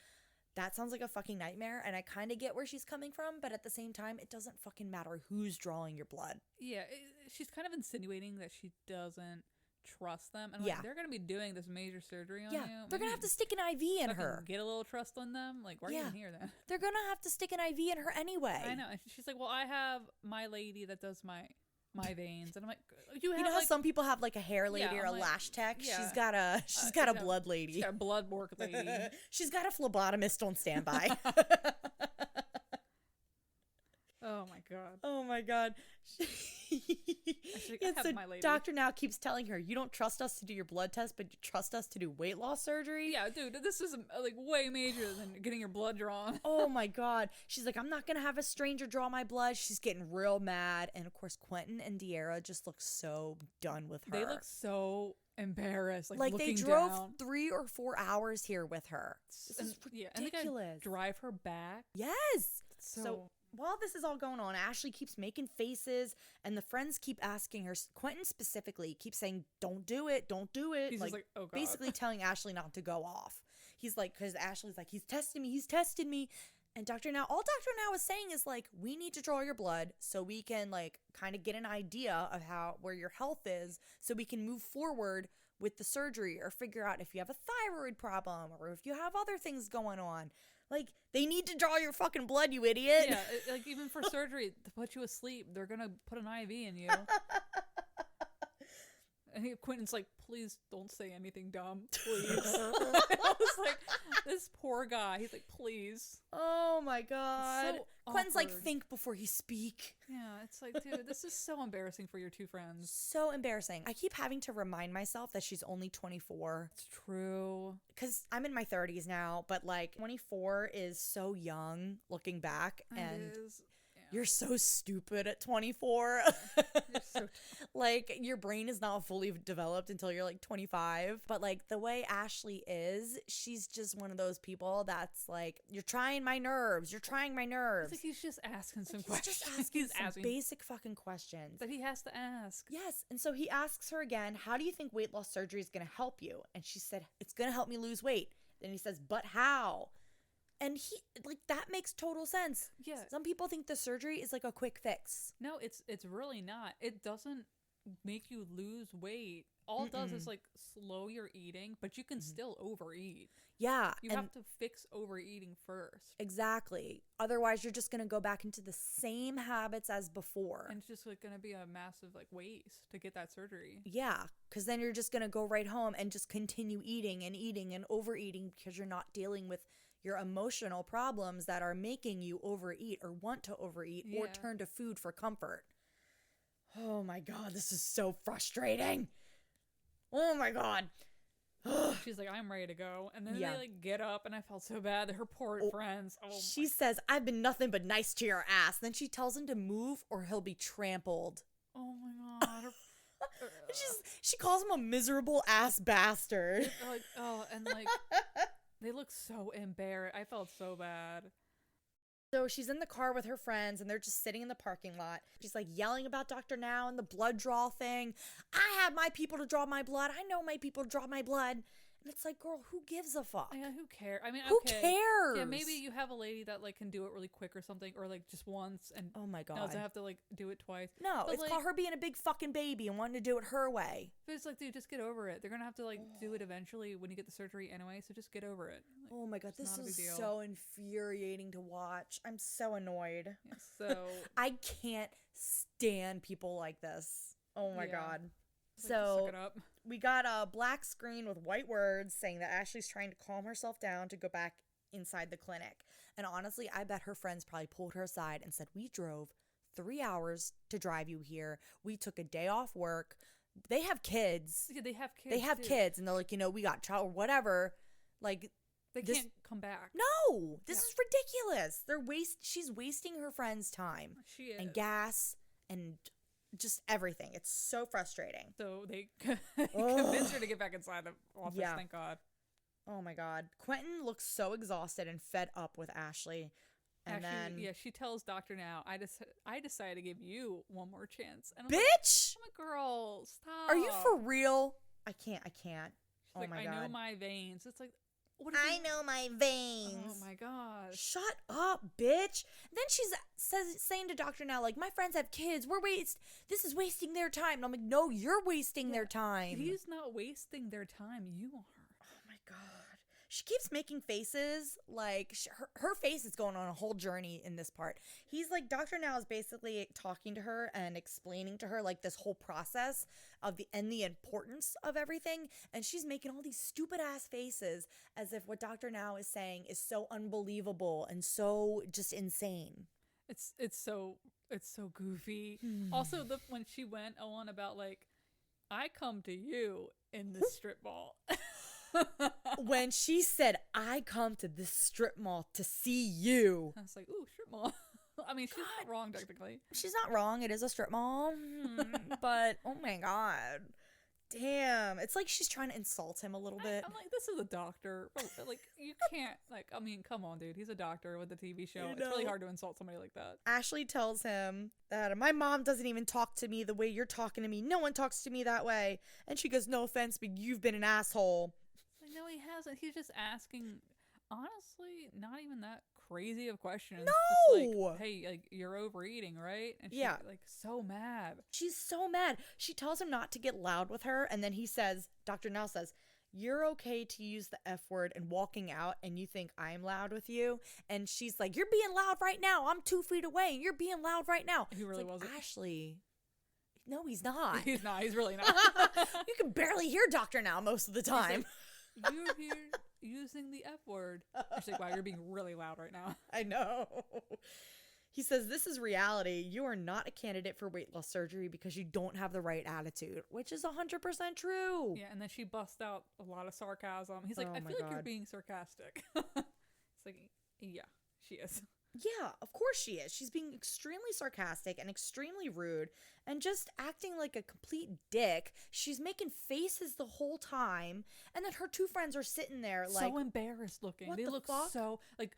That sounds like a fucking nightmare, and I kind of get where she's coming from, but at the same time, it doesn't fucking matter who's drawing your blood. Yeah, she's kind of insinuating that she doesn't trust them. And Yeah. like, they're going to be doing this major surgery on you. They're going to have to stick an IV in her. Get a little trust on them. Like, why are you even here then? They're going to have to stick an IV in her anyway. I know. And she's like, well, I have my lady that does my veins. And I'm like, you know how like, some people have like a hair lady or a like, lash tech? yeah. She's got a blood lady. She's got a blood work lady. She's got a phlebotomist on standby. Oh my god. Oh my god. I have my lady. Doctor now keeps telling her, you don't trust us to do your blood test, but you trust us to do weight loss surgery? Yeah, dude, this is like way major than getting your blood drawn. Oh my god. She's like, I'm not gonna have a stranger draw my blood. She's getting real mad. And of course, Quentin and De'Ara just look so done with her. They look so embarrassed. Like they drove 3 or 4 hours here with her. This is ridiculous. Yeah, and they gotta drive her back. Yes. So while this is all going on, Ashley keeps making faces, and the friends keep asking her. Quentin specifically keeps saying, "Don't do it, don't do it." He's just like, oh god. Basically telling Ashley not to go off. He's like, because Ashley's like, he's testing me. And all Dr. Now is saying is like, we need to draw your blood so we can like kind of get an idea of where your health is, so we can move forward with the surgery or figure out if you have a thyroid problem or if you have other things going on. Like, they need to draw your fucking blood, you idiot. Yeah, like even for surgery, to put you asleep, they're gonna put an IV in you. And Quentin's like, please don't say anything dumb, please. I was like, this poor guy. He's like, please. Oh my god. So Quentin's like, awkward. think before you speak. Yeah, it's like, dude, this is so embarrassing for your two friends. So embarrassing. I keep having to remind myself that she's only 24. It's true. Because I'm in my 30s now, but like 24 is so young looking back. And It is. you're so stupid at 24. You're so like, your brain is not fully developed until you're like 25. But like the way Ashley is, she's just one of those people that's like, you're trying my nerves. You're trying my nerves. It's like he's just asking some He's questions. just asking some basic fucking questions. that he has to ask. Yes. And so he asks her again, how do you think weight loss surgery is going to help you? And she said, it's going to help me lose weight. And he says, but how? And he, like, that makes total sense. Yeah. Some people think the surgery is like a quick fix. No, it's really not. It doesn't make you lose weight all it does is like slow your eating, but you can still overeat. Yeah. You have to fix overeating first. Exactly. Otherwise, you're just going to go back into the same habits as before. And it's just like going to be a massive like waste to get that surgery. Yeah, because then you're just going to go right home and just continue eating and overeating because you're not dealing with your emotional problems that are making you overeat or want to overeat or turn to food for comfort. Oh my God, this is so frustrating. Oh my God. She's like, I'm ready to go. And then they like get up, and I felt so bad. Her poor friends. Oh, she says, I've been nothing but nice to your ass. Then she tells him to move or he'll be trampled. Oh my God. She calls him a miserable ass bastard. Like, and like they look so embarrassed. I felt so bad. So she's in the car with her friends, and they're just sitting in the parking lot. She's like yelling about Dr. Now and the blood draw thing. I have my people to draw my blood. I know my people to draw my blood. And it's like, girl, who gives a fuck? Yeah, who cares? I mean, who cares? Yeah, maybe you have a lady that like can do it really quick or something, or like just once, and oh my God, doesn't have to like do it twice. No, but, it's like, called her being a big fucking baby and wanting to do it her way. But it's like, dude, just get over it. They're gonna have to like do it eventually when you get the surgery anyway. So just get over it. Like, oh my God, this is so infuriating to watch. I'm so annoyed. Yeah, so I can't stand people like this. Oh my God. Like, so suck it up. We got a black screen with white words saying that Ashley's trying to calm herself down to go back inside the clinic. And honestly, I bet her friends probably pulled her aside and said, we drove 3 hours to drive you here. We took a day off work. They have kids. Yeah, they have kids. They have kids. And they're like, we got child or whatever. Like, they can't come back. No, this is ridiculous. She's wasting her friends' time. She is. And gas and just everything. It's so frustrating. So they convinced her to get back inside the office. Yeah. Thank God. Oh my God. Quentin looks so exhausted and fed up with Ashley. And then she tells Dr. Now, I decided to give you one more chance. And I'm bitch! Like, I'm a girl. Stop. Are you for real? I can't. She's oh like, my God. I know my veins. It's like, I know my veins. Oh my gosh. Shut up, bitch. Then she's saying to Dr. Now, like, my friends have kids. This is wasting their time. And I'm like, no, you're wasting their time. He's not wasting their time. You are. Oh my God. She keeps making faces like her face is going on a whole journey in this part. He's like, Dr. Now is basically talking to her and explaining to her like this whole process of the importance of everything. And she's making all these stupid ass faces as if what Dr. Now is saying is so unbelievable and so just insane. It's so goofy. Also, when she went on about like, I come to you in the strip mall. When she said, I come to this strip mall to see you. I was like, ooh, strip mall. I mean, she's not wrong technically. She's not wrong. It is a strip mall. But, oh my God. Damn. It's like she's trying to insult him a little bit. I'm like, this is a doctor. Like, you can't, like, I mean, come on, dude. He's a doctor with a TV show. It's really hard to insult somebody like that. Ashley tells him that my mom doesn't even talk to me the way you're talking to me. No one talks to me that way. And she goes, no offense, but you've been an asshole. No, he hasn't. He's just asking, honestly, not even that crazy of questions. No! Just like, hey, like, you're overeating, right? And she's like so mad. She's so mad. She tells him not to get loud with her. And then he says, Dr. Now says, you're okay to use the F word and walking out and you think I'm loud with you. And she's like, you're being loud right now. I'm 2 feet away and you're being loud right now. He really wasn't. Ashley. No, he's not. He's not. He's really not. You can barely hear Dr. Now most of the time. You're here using the F word. She's like, wow, you're being really loud right now. I know. He says, this is reality. You are not a candidate for weight loss surgery because you don't have the right attitude, which is 100% true. Yeah, and then she busts out a lot of sarcasm. He's like, I feel like you're being sarcastic. It's like, yeah, she is. Yeah, of course she is. She's being extremely sarcastic and extremely rude and just acting like a complete dick. She's making faces the whole time. And then her two friends are sitting there like... so embarrassed looking. They look so... like,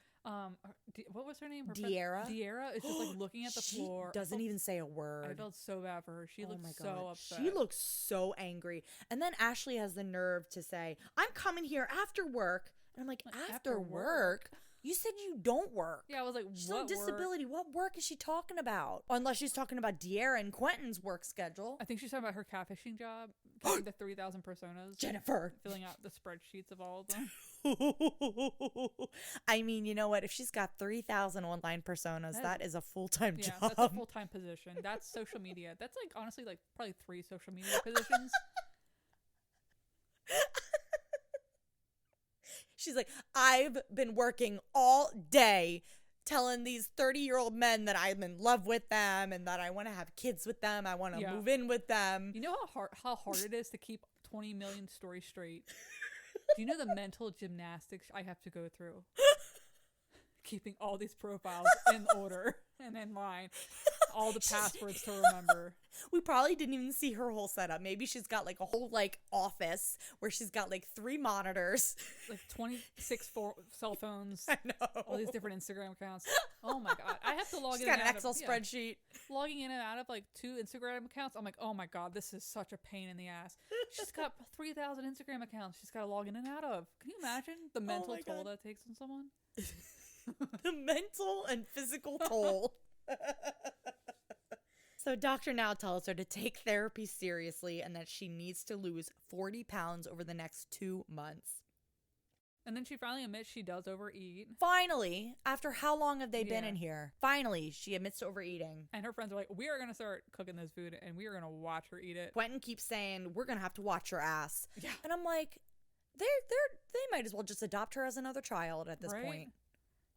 what was her name? De'Ara. De'Ara is just like looking at the floor. She doesn't even say a word. I felt so bad for her. She looked so upset. She looks so angry. And then Ashley has the nerve to say, I'm coming here after work. And I'm like, after work? You said you don't work. Yeah, I was like, She's what on disability. work? What work is she talking about? Unless she's talking about De'Ara and Quentin's work schedule. I think she's talking about her catfishing job, getting the 3,000 personas. Jennifer. Filling out the spreadsheets of all of them. I mean, you know what? If she's got 3,000 online personas, that is a full-time job. Yeah, that's a full-time position. That's social media. That's like, honestly, like probably 3 social media positions. She's like, I've been working all day telling these 30-year-old men that I'm in love with them and that I want to have kids with them. I want to move in with them. You know how hard it is to keep 20 million stories straight? Do you know the mental gymnastics I have to go through? Keeping all these profiles in order and in line. All the passwords to remember. We probably didn't even see her whole setup. Maybe she's got like a whole like office where she's got like 3 monitors. Like 26 cell phones. I know. All these different Instagram accounts. Oh my God. I have to log She's in got and an out Excel of, spreadsheet. Logging in and out of like 2 Instagram accounts. I'm like, oh my God, this is such a pain in the ass. She's got 3,000 Instagram accounts she's got to log in and out of. Can you imagine the mental toll that takes on someone? The mental and physical toll. So Dr. Now tells her to take therapy seriously and that she needs to lose 40 pounds over the next 2 months. And then she finally admits she does overeat. Finally, after how long have they been in here? Finally, she admits to overeating. And her friends are like, we are going to start cooking this food and we are going to watch her eat it. Quentin keeps saying, we're going to have to watch your ass. Yeah. And I'm like, they might as well just adopt her as another child at this point.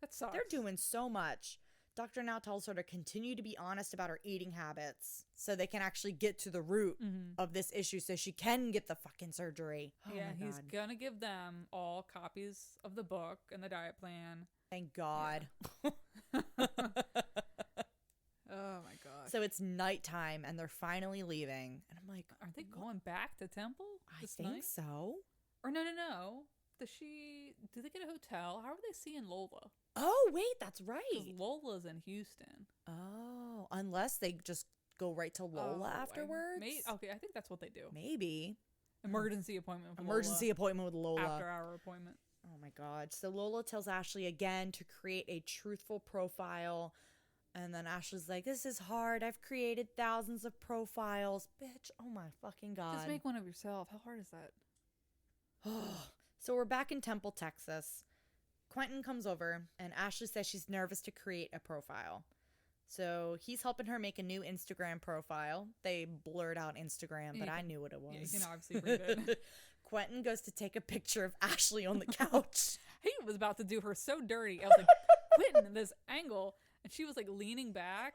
That sucks. They're doing so much. Dr. Now tells her to continue to be honest about her eating habits so they can actually get to the root of this issue so she can get the fucking surgery. Oh yeah, my he's God. gonna give them all copies of the book and the diet plan. Thank God. Yeah. Oh my God. So it's nighttime and they're finally leaving. And I'm like, are they going back to Temple this I think night? so. Or no. Do they get a hotel? How are they seeing Lola? Oh, wait, that's right. Because Lola's in Houston. Oh, unless they just go right to Lola afterwards. Okay, I think that's what they do. Maybe. Emergency appointment with Emergency Lola. appointment with Lola. After hour appointment. Oh my God. So Lola tells Ashley again to create a truthful profile. And then Ashley's like, this is hard. I've created thousands of profiles. Bitch, oh my fucking God. Just make one of yourself. How hard is that? So we're back in Temple, Texas. Quentin comes over and Ashley says she's nervous to create a profile. So he's helping her make a new Instagram profile. They blurred out Instagram, but I knew what it was. Yeah, you can obviously read it. Quentin goes to take a picture of Ashley on the couch. He was about to do her so dirty. I was like, Quentin, in this angle. And she was like leaning back.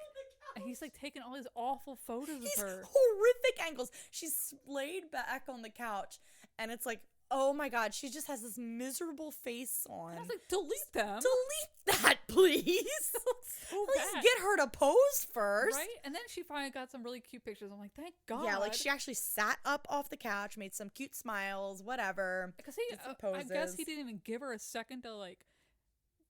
And he's like taking all these awful photos of her. Horrific angles. She's laid back on the couch. And it's like, oh my God, she just has this miserable face on. I was like, delete them. Delete that, please. So Let's bad. get her to pose first. Right? And then she finally got some really cute pictures. I'm like, thank God. Yeah, like she actually sat up off the couch, made some cute smiles, whatever. Because did some I guess he didn't even give her a second to like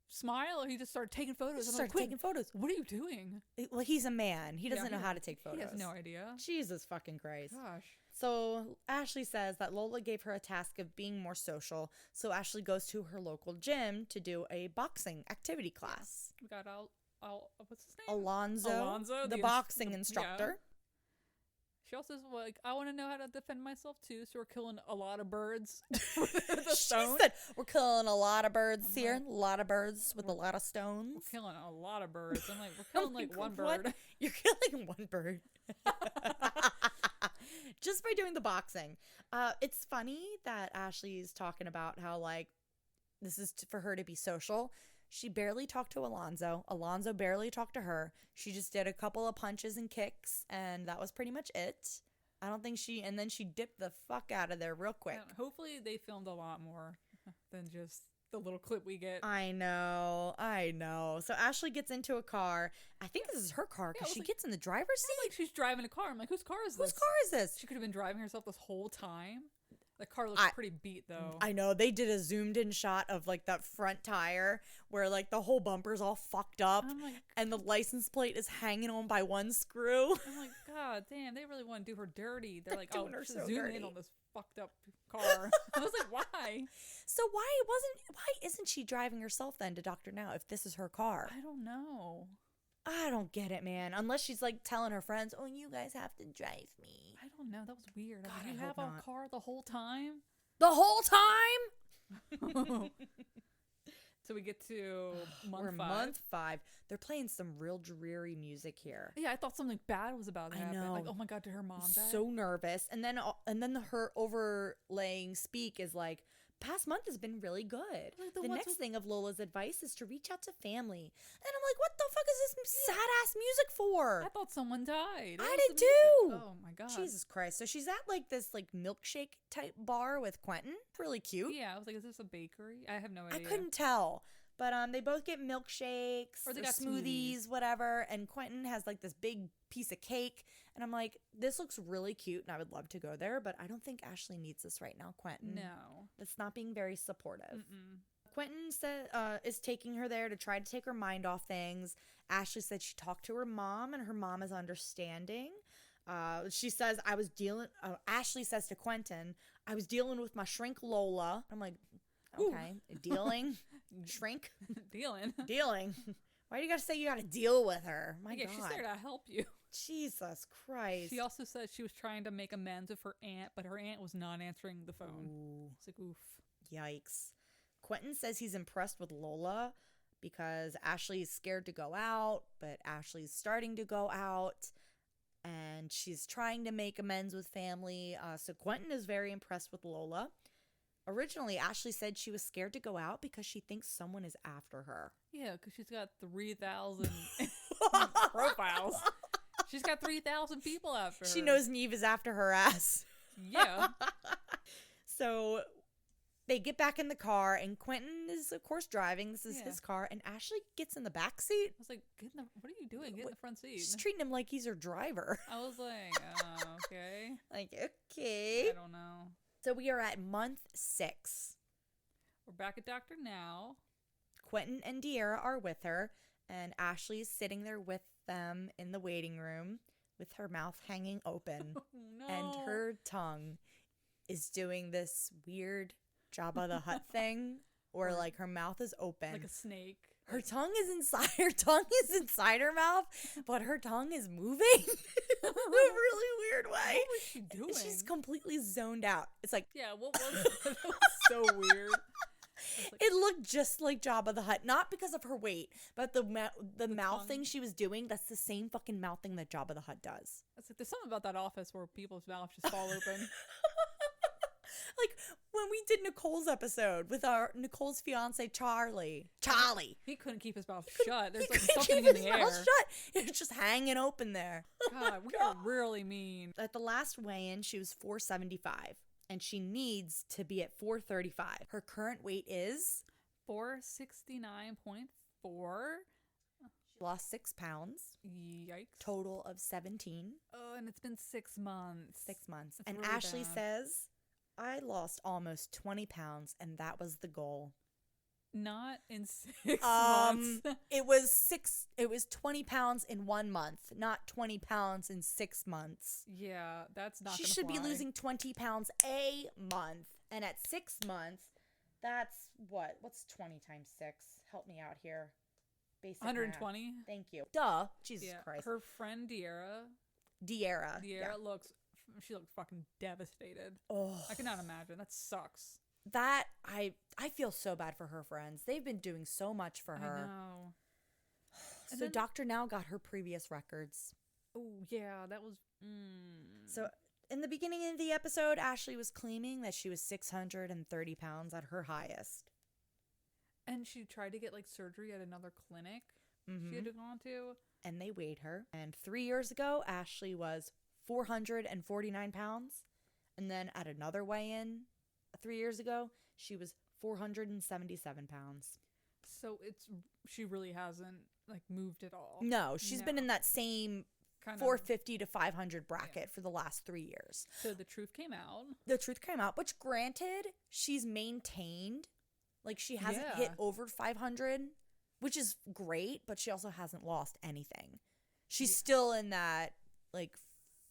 smile, or he just started taking photos. Started taking photos. What are you doing? Well, he's a man. He doesn't know how to take photos. He has no idea. Jesus fucking Christ. Gosh. So Ashley says that Lola gave her a task of being more social. So Ashley goes to her local gym to do a boxing activity class. We got what's his name? Alonzo, the boxing instructor. Yeah. She also says, like, I want to know how to defend myself too, so we're killing a lot of birds with a stone. She said, we're killing a lot of birds here. A lot of birds with a lot of stones. We're killing a lot of birds. I'm like, we're killing like one bird. What? You're killing one bird. Just by doing the boxing. It's funny that Ashley's talking about how, like, this is for her to be social. She barely talked to Alonzo. Alonzo barely talked to her. She just did a couple of punches and kicks, and that was pretty much it. I don't think and then she dipped the fuck out of there real quick. Yeah, hopefully they filmed a lot more than just the little clip we get. I know. So Ashley gets into a car. I think this is her car because she gets in the driver's seat. Like she's driving a car. I'm like, whose car is this? Whose car is this? She could have been driving herself this whole time. The car looks pretty beat, though. I know. They did a zoomed in shot of, like, that front tire where, like, the whole bumper's all fucked up and the license plate is hanging on by one screw. I'm like, God damn, they really want to do her dirty. They're like, doing her just so zoom dirty. in on this fucked up car. I was like, why? So why isn't she driving herself then to Dr. Now if this is her car? I don't know. I don't get it, man. Unless she's, like, telling her friends, oh, you guys have to drive me. I don't know. That was weird. God, I I you hope have a not. car the whole time? The whole time? So we get to We're month 5. month 5. They're playing some real dreary music here. Yeah, I thought something bad was about to happen. know. Like, oh my God, did her mom die? So nervous. And then her overlaying speak is like, past month has been really good. Like the ones next with- thing of Lola's advice is to reach out to family. And I'm like, what the fuck is this sad ass music for? I thought someone died. I What was did the too. music? Oh my God. Jesus Christ. So she's at like this like milkshake type bar with Quentin. Really cute. Yeah, I was like, is this a bakery? I have no idea. I couldn't tell. But they both get milkshakes Or they or got smoothies, whatever. And Quentin has like this big piece of cake. And I'm like, this looks really cute and I would love to go there. But I don't think Ashley needs this right now, Quentin. No. That's not being very supportive. Mm-mm. Quentin is taking her there to try to take her mind off things. Ashley said she talked to her mom and her mom is understanding. She says, Ashley says to Quentin, I was dealing with my shrink Lola. I'm like, okay, dealing, shrink, dealing. Why do you got to say you got to deal with her? My God. She's there to help you. Jesus Christ. She also said she was trying to make amends with her aunt, but her aunt was not answering the phone. Ooh. It's like, oof. Yikes. Quentin says he's impressed with Lola because Ashley's scared to go out, but Ashley's starting to go out and she's trying to make amends with family. So Quentin is very impressed with Lola. Originally, Ashley said she was scared to go out because she thinks someone is after her. Yeah, because she's got 3,000 profiles. She's got 3,000 people after her. She knows Neve is after her ass. Yeah. So they get back in the car, and Quentin is, of course, driving. This is his car, and Ashley gets in the back seat. I was like, what are you doing? Get in the front seat. She's treating him like he's her driver. I was like, okay. Like, okay. I don't know. So we are at month 6. We're back at Dr. Now. Quentin and De'Ara are with her, and Ashley's sitting there with them in the waiting room with her mouth hanging open. Oh, no. And her tongue is doing this weird Jabba the Hutt thing where like her mouth is open. Like a snake. Her tongue is inside her mouth, but her tongue is moving in a really weird way. What was she doing? She's completely zoned out. It's like, Yeah, what was it? That was so weird. it looked just like Jabba the Hutt, not because of her weight, but the mouth tongue. thing she was doing. That's the same fucking mouth thing that Jabba the Hutt does. It's like, there's something about that office where people's mouths just fall open. Like when we did Nicole's episode with Nicole's fiance Charlie. He couldn't keep his mouth shut. There's He like couldn't something keep in his the mouth air. shut. It's just hanging open there. God, we are really mean. At the last weigh-in, she was 475, and she needs to be at 435. Her current weight is 469.4. she lost 6 pounds, Yikes. total of 17. Oh, and it's been 6 months. 6 months. That's And really Ashley bad. says, I lost almost 20 pounds, and that was the goal. Not in 6 months. It was 20 pounds in 1 month, not 20 pounds in 6 months. Yeah, that's not She gonna should fly. be losing 20 pounds a month. And at 6 months, that's what? What's 20 times 6? Help me out here. Basic 120. math. Thank you. Duh. Jesus Yeah, Christ. her friend De'Ara De'Ara. she looks fucking devastated. Oh, I cannot imagine. That sucks. that I feel so bad for her friends. They've been doing so much for her. I know. And So then- Dr. Now got her previous records. Oh, yeah, that was... So in the beginning of the episode, Ashley was claiming that she was 630 pounds at her highest. And she tried to get, like, surgery at another clinic she had gone to. And they weighed her. And 3 years ago, Ashley was 449 pounds. And then at another weigh-in 3 years ago, she was 477 pounds. So she really hasn't, like, moved at all. No, she's been No. in that same kind of 450 to 500 bracket for the last 3 years. So the truth came out. The truth came out, which granted, she's maintained. Like, she hasn't hit over 500, which is great, but she also hasn't lost anything. She's still in that, like,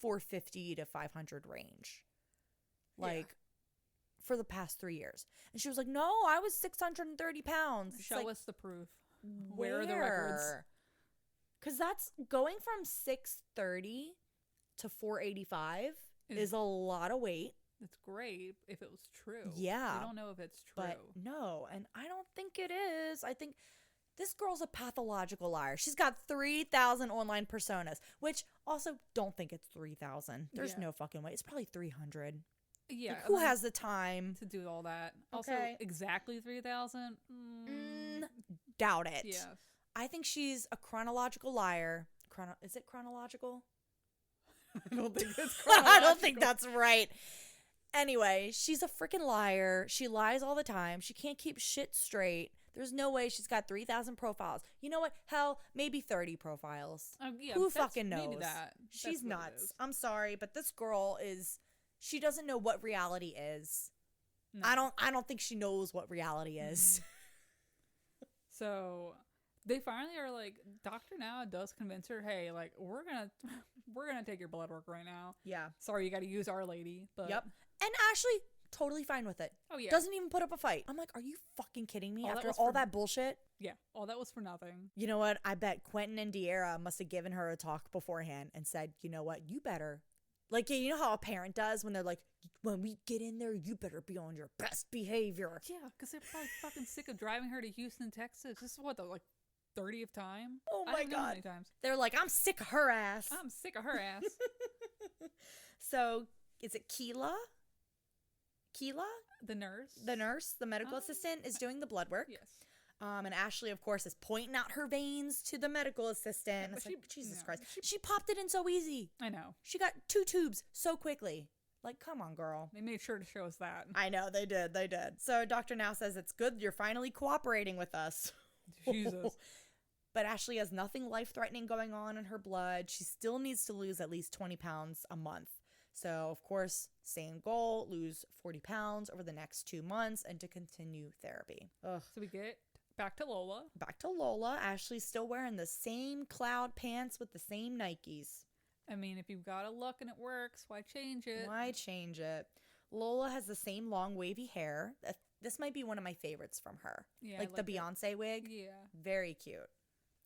450 to 500 range. Like, for the past 3 years. And she was like, no, I was 630 pounds. Show us the proof. Where are the records? Because that's going from 630 to 485 is a lot of weight. It's great if it was true. Yeah. We don't know if it's true. But no, and I don't think it is. I think this girl's a pathological liar. She's got 3,000 online personas, which also don't think it's 3,000. There's no fucking way. It's probably 300. Yeah. Like, who has the time to do all that? Okay. Also, exactly 3,000? Doubt it. Yes. I think she's a chronological liar. Is it chronological? I don't think it's I don't think that's right. Anyway, she's a freaking liar. She lies all the time. She can't keep shit straight. There's no way she's got 3,000 profiles. You know what? Hell, maybe 30 profiles. Who fucking knows? Maybe that. She's nuts. I'm sorry, but this girl she doesn't know what reality is. No. I don't think she knows what reality is. So they finally are like, Dr. Now does convince her, hey, like, we're gonna take your blood work right now. Yeah. Sorry, you gotta use Our Lady. But yep. And Ashley, totally fine with it. Oh yeah. Doesn't even put up a fight. I'm like, are you fucking kidding me after all that bullshit? Yeah. All that was for nothing. You know what? I bet Quentin and De'Ara must have given her a talk beforehand and said, you know what? You better. Like, you know how a parent does when they're like, when we get in there, you better be on your best behavior. Yeah, because they're probably fucking sick of driving her to Houston, Texas. This is what, the 30th time? Oh my I don't know how God. many times. They're like, I'm sick of her ass. I'm sick of her ass. So, is it Keela? The nurse? The medical assistant, is doing the blood work. Yes. And Ashley, of course, is pointing out her veins to the medical assistant. Yeah, it's like, Jesus Christ. She She popped it in so easy. I know. She got 2 tubes so quickly. Like, come on, girl. They made sure to show us that. I know, they did. So Dr. Now says it's good you're finally cooperating with us. Jesus. But Ashley has nothing life-threatening going on in her blood. She still needs to lose at least 20 pounds a month. So, of course, same goal, lose 40 pounds over the next 2 months and to continue therapy. Ugh. So we get back to Lola. Ashley's still wearing the same cloud pants with the same Nikes. I mean, if you've got a look and it works, why change it? Lola has the same long wavy hair. This might be one of my favorites from her. Yeah, like the Beyonce wig. Yeah. Very cute.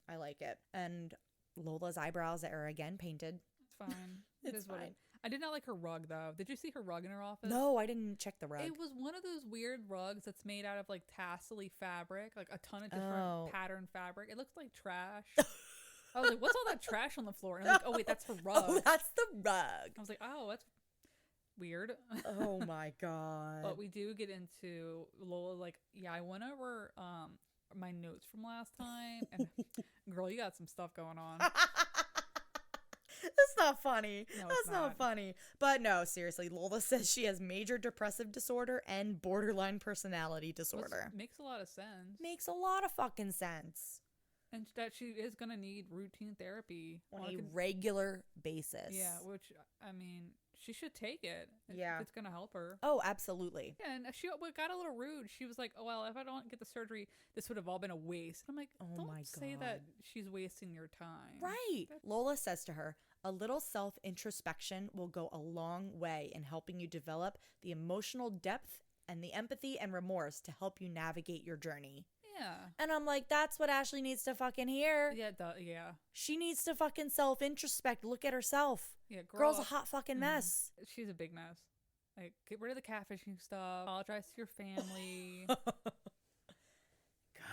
I like it. And Lola's eyebrows are again painted. It's fine. It's fine. I did not like her rug, though. Did you see her rug in her office? No, I didn't check the rug. It was one of those weird rugs that's made out of, like, tassel-y fabric, like a ton of different pattern fabric. It looks like trash. I was like, what's all that trash on the floor? And I'm like, oh, wait, that's her rug. Oh, that's the rug. I was like, oh, that's weird. Oh, my God. But we do get into Lola, like, yeah, I went over my notes from last time, and girl, you got some stuff going on. That's not funny. No, That's not funny. But no, seriously, Lola says she has major depressive disorder and borderline personality disorder. Which makes a lot of sense. Makes a lot of fucking sense. And that she is going to need routine therapy. On a regular basis. Yeah, which, I mean, she should take it. Yeah. It's going to help her. Oh, absolutely. Yeah, and she got a little rude. She was like, oh, well, if I don't get the surgery, this would have all been a waste. I'm like, don't say that she's wasting your time. Right. Lola says to her, a little self-introspection will go a long way in helping you develop the emotional depth and the empathy and remorse to help you navigate your journey. Yeah. And I'm like, that's what Ashley needs to fucking hear. Yeah. She needs to fucking self-introspect. Look at herself. Yeah, Girl's a hot fucking mess. She's a big mess. Like, get rid of the catfishing stuff. Apologize to your family.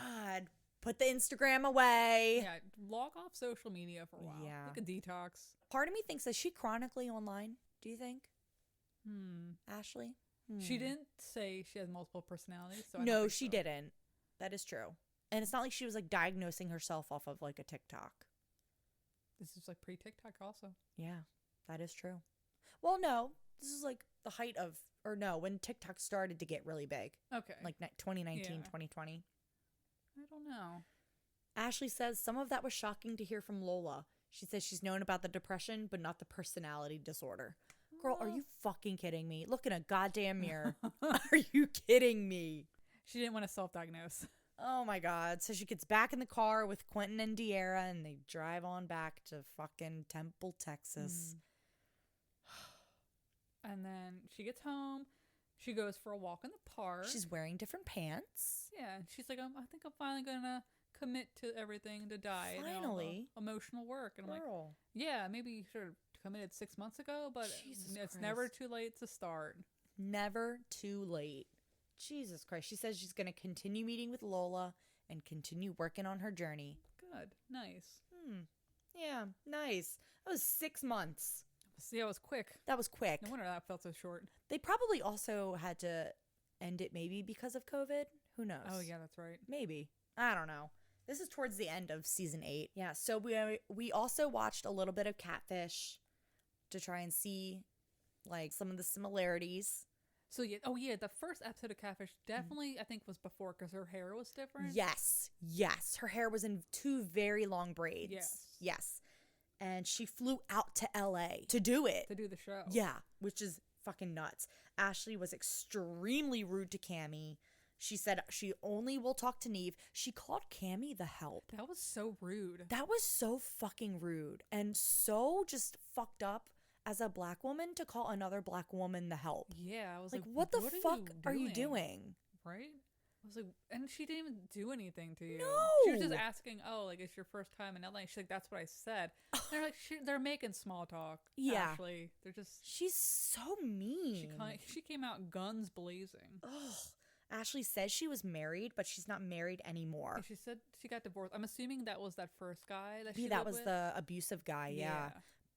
God. Put the Instagram away. Yeah, log off social media for a while. Yeah. Like a detox. Part of me thinks, is she chronically online? Do you think? Ashley? She didn't say she has multiple personalities. So no, she didn't. That is true. And it's not like she was like diagnosing herself off of like a TikTok. This is like pre-TikTok also. Yeah, that is true. Well, no, this is like the height of, or no, when TikTok started to get really big. Okay. Like 2019, 2020. I don't know. Ashley says some of that was shocking to hear from Lola. She says she's known about the depression, but not the personality disorder. Girl, are you fucking kidding me? Look in a goddamn mirror. Are you kidding me? She didn't want to self-diagnose. Oh my God. So she gets back in the car with Quentin and De'Ara and they drive on back to fucking Temple, Texas. And then she gets home. She goes for a walk in the park. She's wearing different pants. Yeah. And she's like, I think I'm finally going to commit to everything to die. Finally. Emotional work. And I'm Girl. like, yeah, maybe you should have committed 6 months ago, but Jesus it's Christ. never too late to start. Never too late. Jesus Christ. She says she's going to continue meeting with Lola and continue working on her journey. Good. Nice. Yeah, nice. That was 6 months. See, that was quick. That was quick. No wonder that felt so short. They probably also had to end it maybe because of COVID. Who knows? Oh, yeah, that's right. Maybe. I don't know. This is towards the end of season 8. Yeah, so we also watched a little bit of Catfish to try and see like some of the similarities. So yeah, the first episode of Catfish definitely I think was before because her hair was different. Yes. Her hair was in 2 very long braids. Yes. And she flew out to LA to do it. To do the show. Yeah, which is fucking nuts. Ashley was extremely rude to Cammie. She said she only will talk to Neve. She called Cammie the help. That was so rude. That was so fucking rude and so just fucked up as a black woman to call another black woman the help. Yeah, I was like what the fuck are you doing? doing? Right? I was like, and she didn't even do anything to you. No. She was just asking, oh, like, it's your first time in LA. She's like, that's what I said. They're like, they're making small talk. Yeah. Actually, they're just. She's so mean. She came out guns blazing. Ugh. Ashley says she was married, but she's not married anymore. And she said she got divorced. I'm assuming that was that first guy that she Yeah, that lived was with? the abusive guy, yeah.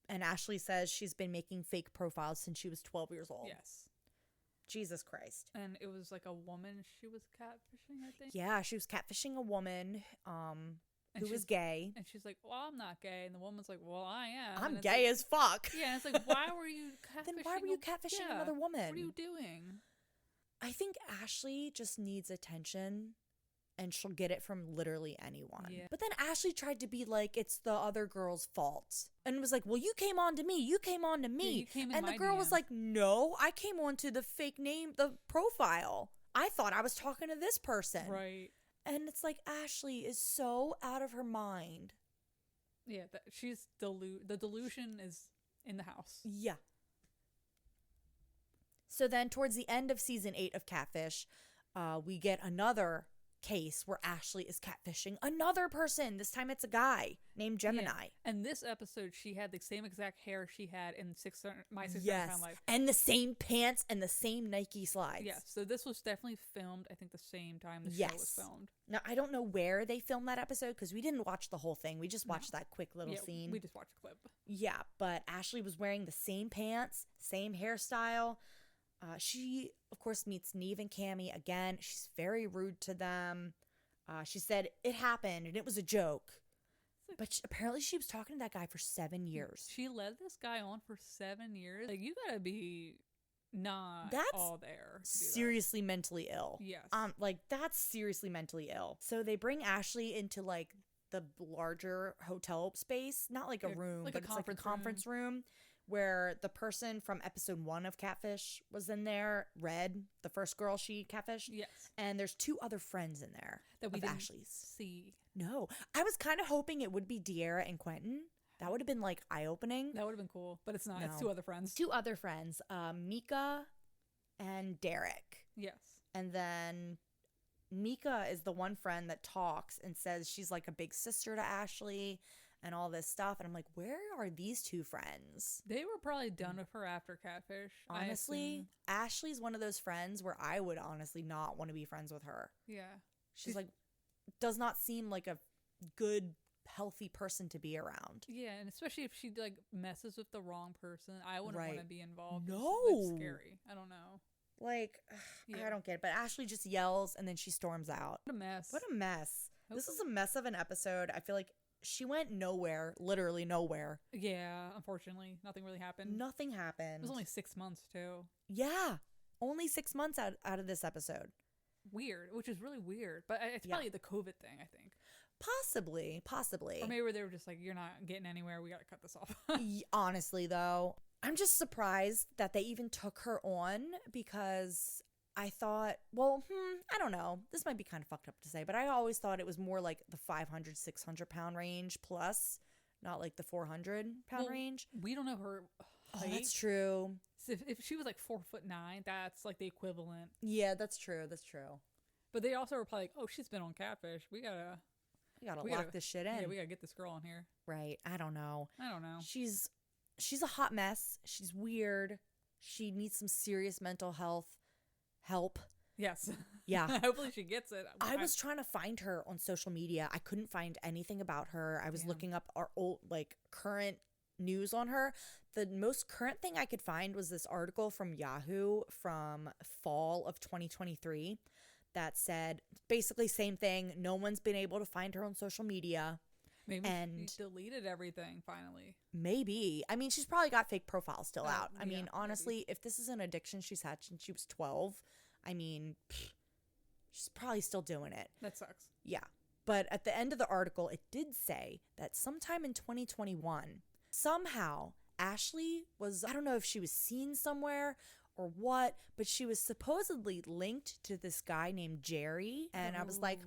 And Ashley says she's been making fake profiles since she was 12 years old. Yes. Jesus Christ. And it was like a woman she was catfishing, I think. Yeah, she was catfishing a woman who was gay. And she's like, well, I'm not gay. And the woman's like, well, I am. I'm gay as fuck. Yeah, and it's like, why were you catfishing? Then why were you catfishing another woman? What are you doing? I think Ashley just needs attention and she'll get it from literally anyone. Yeah. But then Ashley tried to be like, it's the other girl's fault. And was like, well, you came on to me. You came on to me. Yeah, you came in and the my girl was DMs. like, no, I came on to the fake name, the profile. I thought I was talking to this person. Right. And it's like, Ashley is so out of her mind. Yeah, she's the delusion is in the house. Yeah. So then towards the end of season 8 of Catfish, we get another case where Ashley is catfishing another person. This time it's a guy named Gemini. Yeah. And this episode, she had the same exact hair she had in My 600 Yes. Pound Life. And the same pants and the same Nike slides. Yes. So this was definitely filmed, I think, the same time the show was filmed. Now, I don't know where they filmed that episode because we didn't watch the whole thing. We just watched that quick little scene. We just watched a clip. Yeah, but Ashley was wearing the same pants, same hairstyle. She, of course, meets Neve and Cammie again. She's very rude to them. She said it happened and it was a joke. But apparently she was talking to that guy for 7 years. She led this guy on for 7 years. Like, you gotta be not That's all there. seriously mentally ill. Yes. That's seriously mentally ill. So they bring Ashley into like the larger hotel space, not like a room, like but it's like a conference room. Where the person from episode 1 of Catfish was in there, Red, the first girl she catfished. Yes. And there's 2 other friends in there that we of didn't Ashley's. see. No. I was kind of hoping it would be De'Ara and Quentin. That would have been like eye-opening. That would have been cool, but it's not. No. It's 2 other friends. 2 other friends, Mika and Derek. Yes. And then Mika is the one friend that talks and says she's like a big sister to Ashley and all this stuff. And I'm like, where are these 2 friends? They were probably done with her after Catfish. Honestly, Ashley's one of those friends where I would honestly not want to be friends with her. Yeah. She's like, does not seem like a good, healthy person to be around. Yeah, and especially if she like messes with the wrong person, I wouldn't want to be involved. No. It's like, scary. I don't know. Like, I don't get it. But Ashley just yells and then she storms out. What a mess. What a mess. This is a mess of an episode. I feel like she went nowhere, literally nowhere. Yeah, unfortunately, nothing really happened. Nothing happened. It was only 6 months too. Yeah, only 6 months out of this episode. Weird, which is really weird. But it's probably the COVID thing, I think. Possibly. Or maybe they were just like, you're not getting anywhere. We got to cut this off. Honestly, though, I'm just surprised that they even took her on because I thought, well, I don't know. This might be kind of fucked up to say, but I always thought it was more like the 500, 600 pound range plus, not like the 400-pound range. We don't know her height. Oh, that's true. So if she was like 4'9", that's like the equivalent. Yeah, that's true. That's true. But they also were probably like, oh, she's been on Catfish. We gotta lock this shit in. Yeah, we gotta get this girl on here. Right. I don't know. She's a hot mess. She's weird. She needs some serious mental health help. Yes. Yeah. Hopefully she gets it. I was trying to find her on social media. I couldn't find anything about her. I was looking up our old, like, current news on her. The most current thing I could find was this article from Yahoo from fall of 2023 that said basically same thing. No one's been able to find her on social media. Maybe she deleted everything finally. Maybe. I mean, she's probably got fake profiles still out. I mean, honestly, maybe. If this is an addiction she's had since she was 12, I mean, she's probably still doing it. That sucks. Yeah. But at the end of the article, it did say that sometime in 2021, somehow Ashley was, I don't know if she was seen somewhere or what, but she was supposedly linked to this guy named Jerry. And I was like,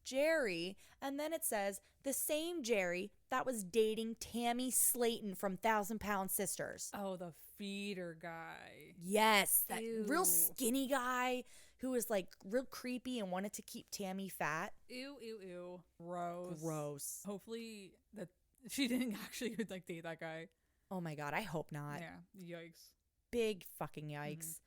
Jerry. And then it says the same Jerry that was dating Tammy Slayton from 1,000 Pound Sisters. Oh, the feeder guy. Yes, that Ew. real skinny guy who was like real creepy and wanted to keep Tammy fat. Ew. Gross. Hopefully that she didn't actually like date that guy. Oh my God, I hope not. Yeah, yikes. Big fucking yikes.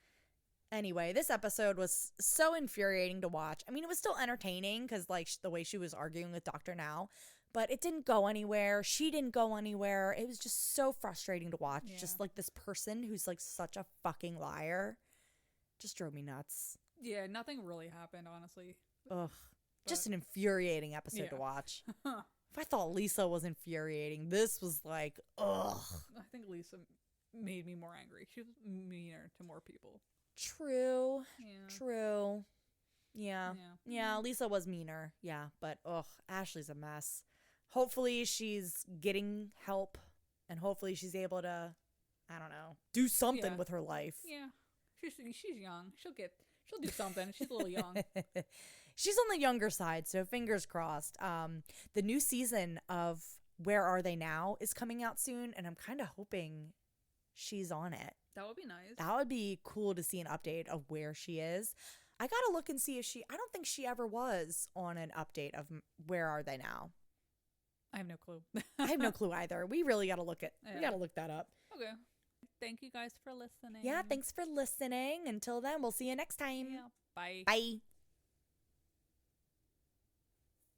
Anyway, this episode was so infuriating to watch. I mean, it was still entertaining because, like, the way she was arguing with Dr. Now, but it didn't go anywhere. She didn't go anywhere. It was just so frustrating to watch. Yeah. Just, like, this person who's, like, such a fucking liar just drove me nuts. Yeah, nothing really happened, honestly. Ugh. Just an infuriating episode to watch. If I thought Lisa was infuriating, this was, like, ugh. I think Lisa made me more angry. She was meaner to more people. True. Yeah. True. Yeah, Lisa was meaner. Yeah, but Ashley's a mess. Hopefully she's getting help and hopefully she's able to, I don't know, do something with her life. Yeah. She's young. She'll do something. She's a little young. She's on the younger side, so fingers crossed. The new season of Where Are They Now is coming out soon and I'm kind of hoping she's on it. That would be nice. That would be cool to see an update of where she is. I gotta look and see if I don't think she ever was on an update of Where Are They Now. I have no clue. I have no clue either. We really gotta we gotta look that up. Okay. Thank you guys for listening. Yeah, thanks for listening. Until then, we'll see you next time. Yeah. Bye. Bye.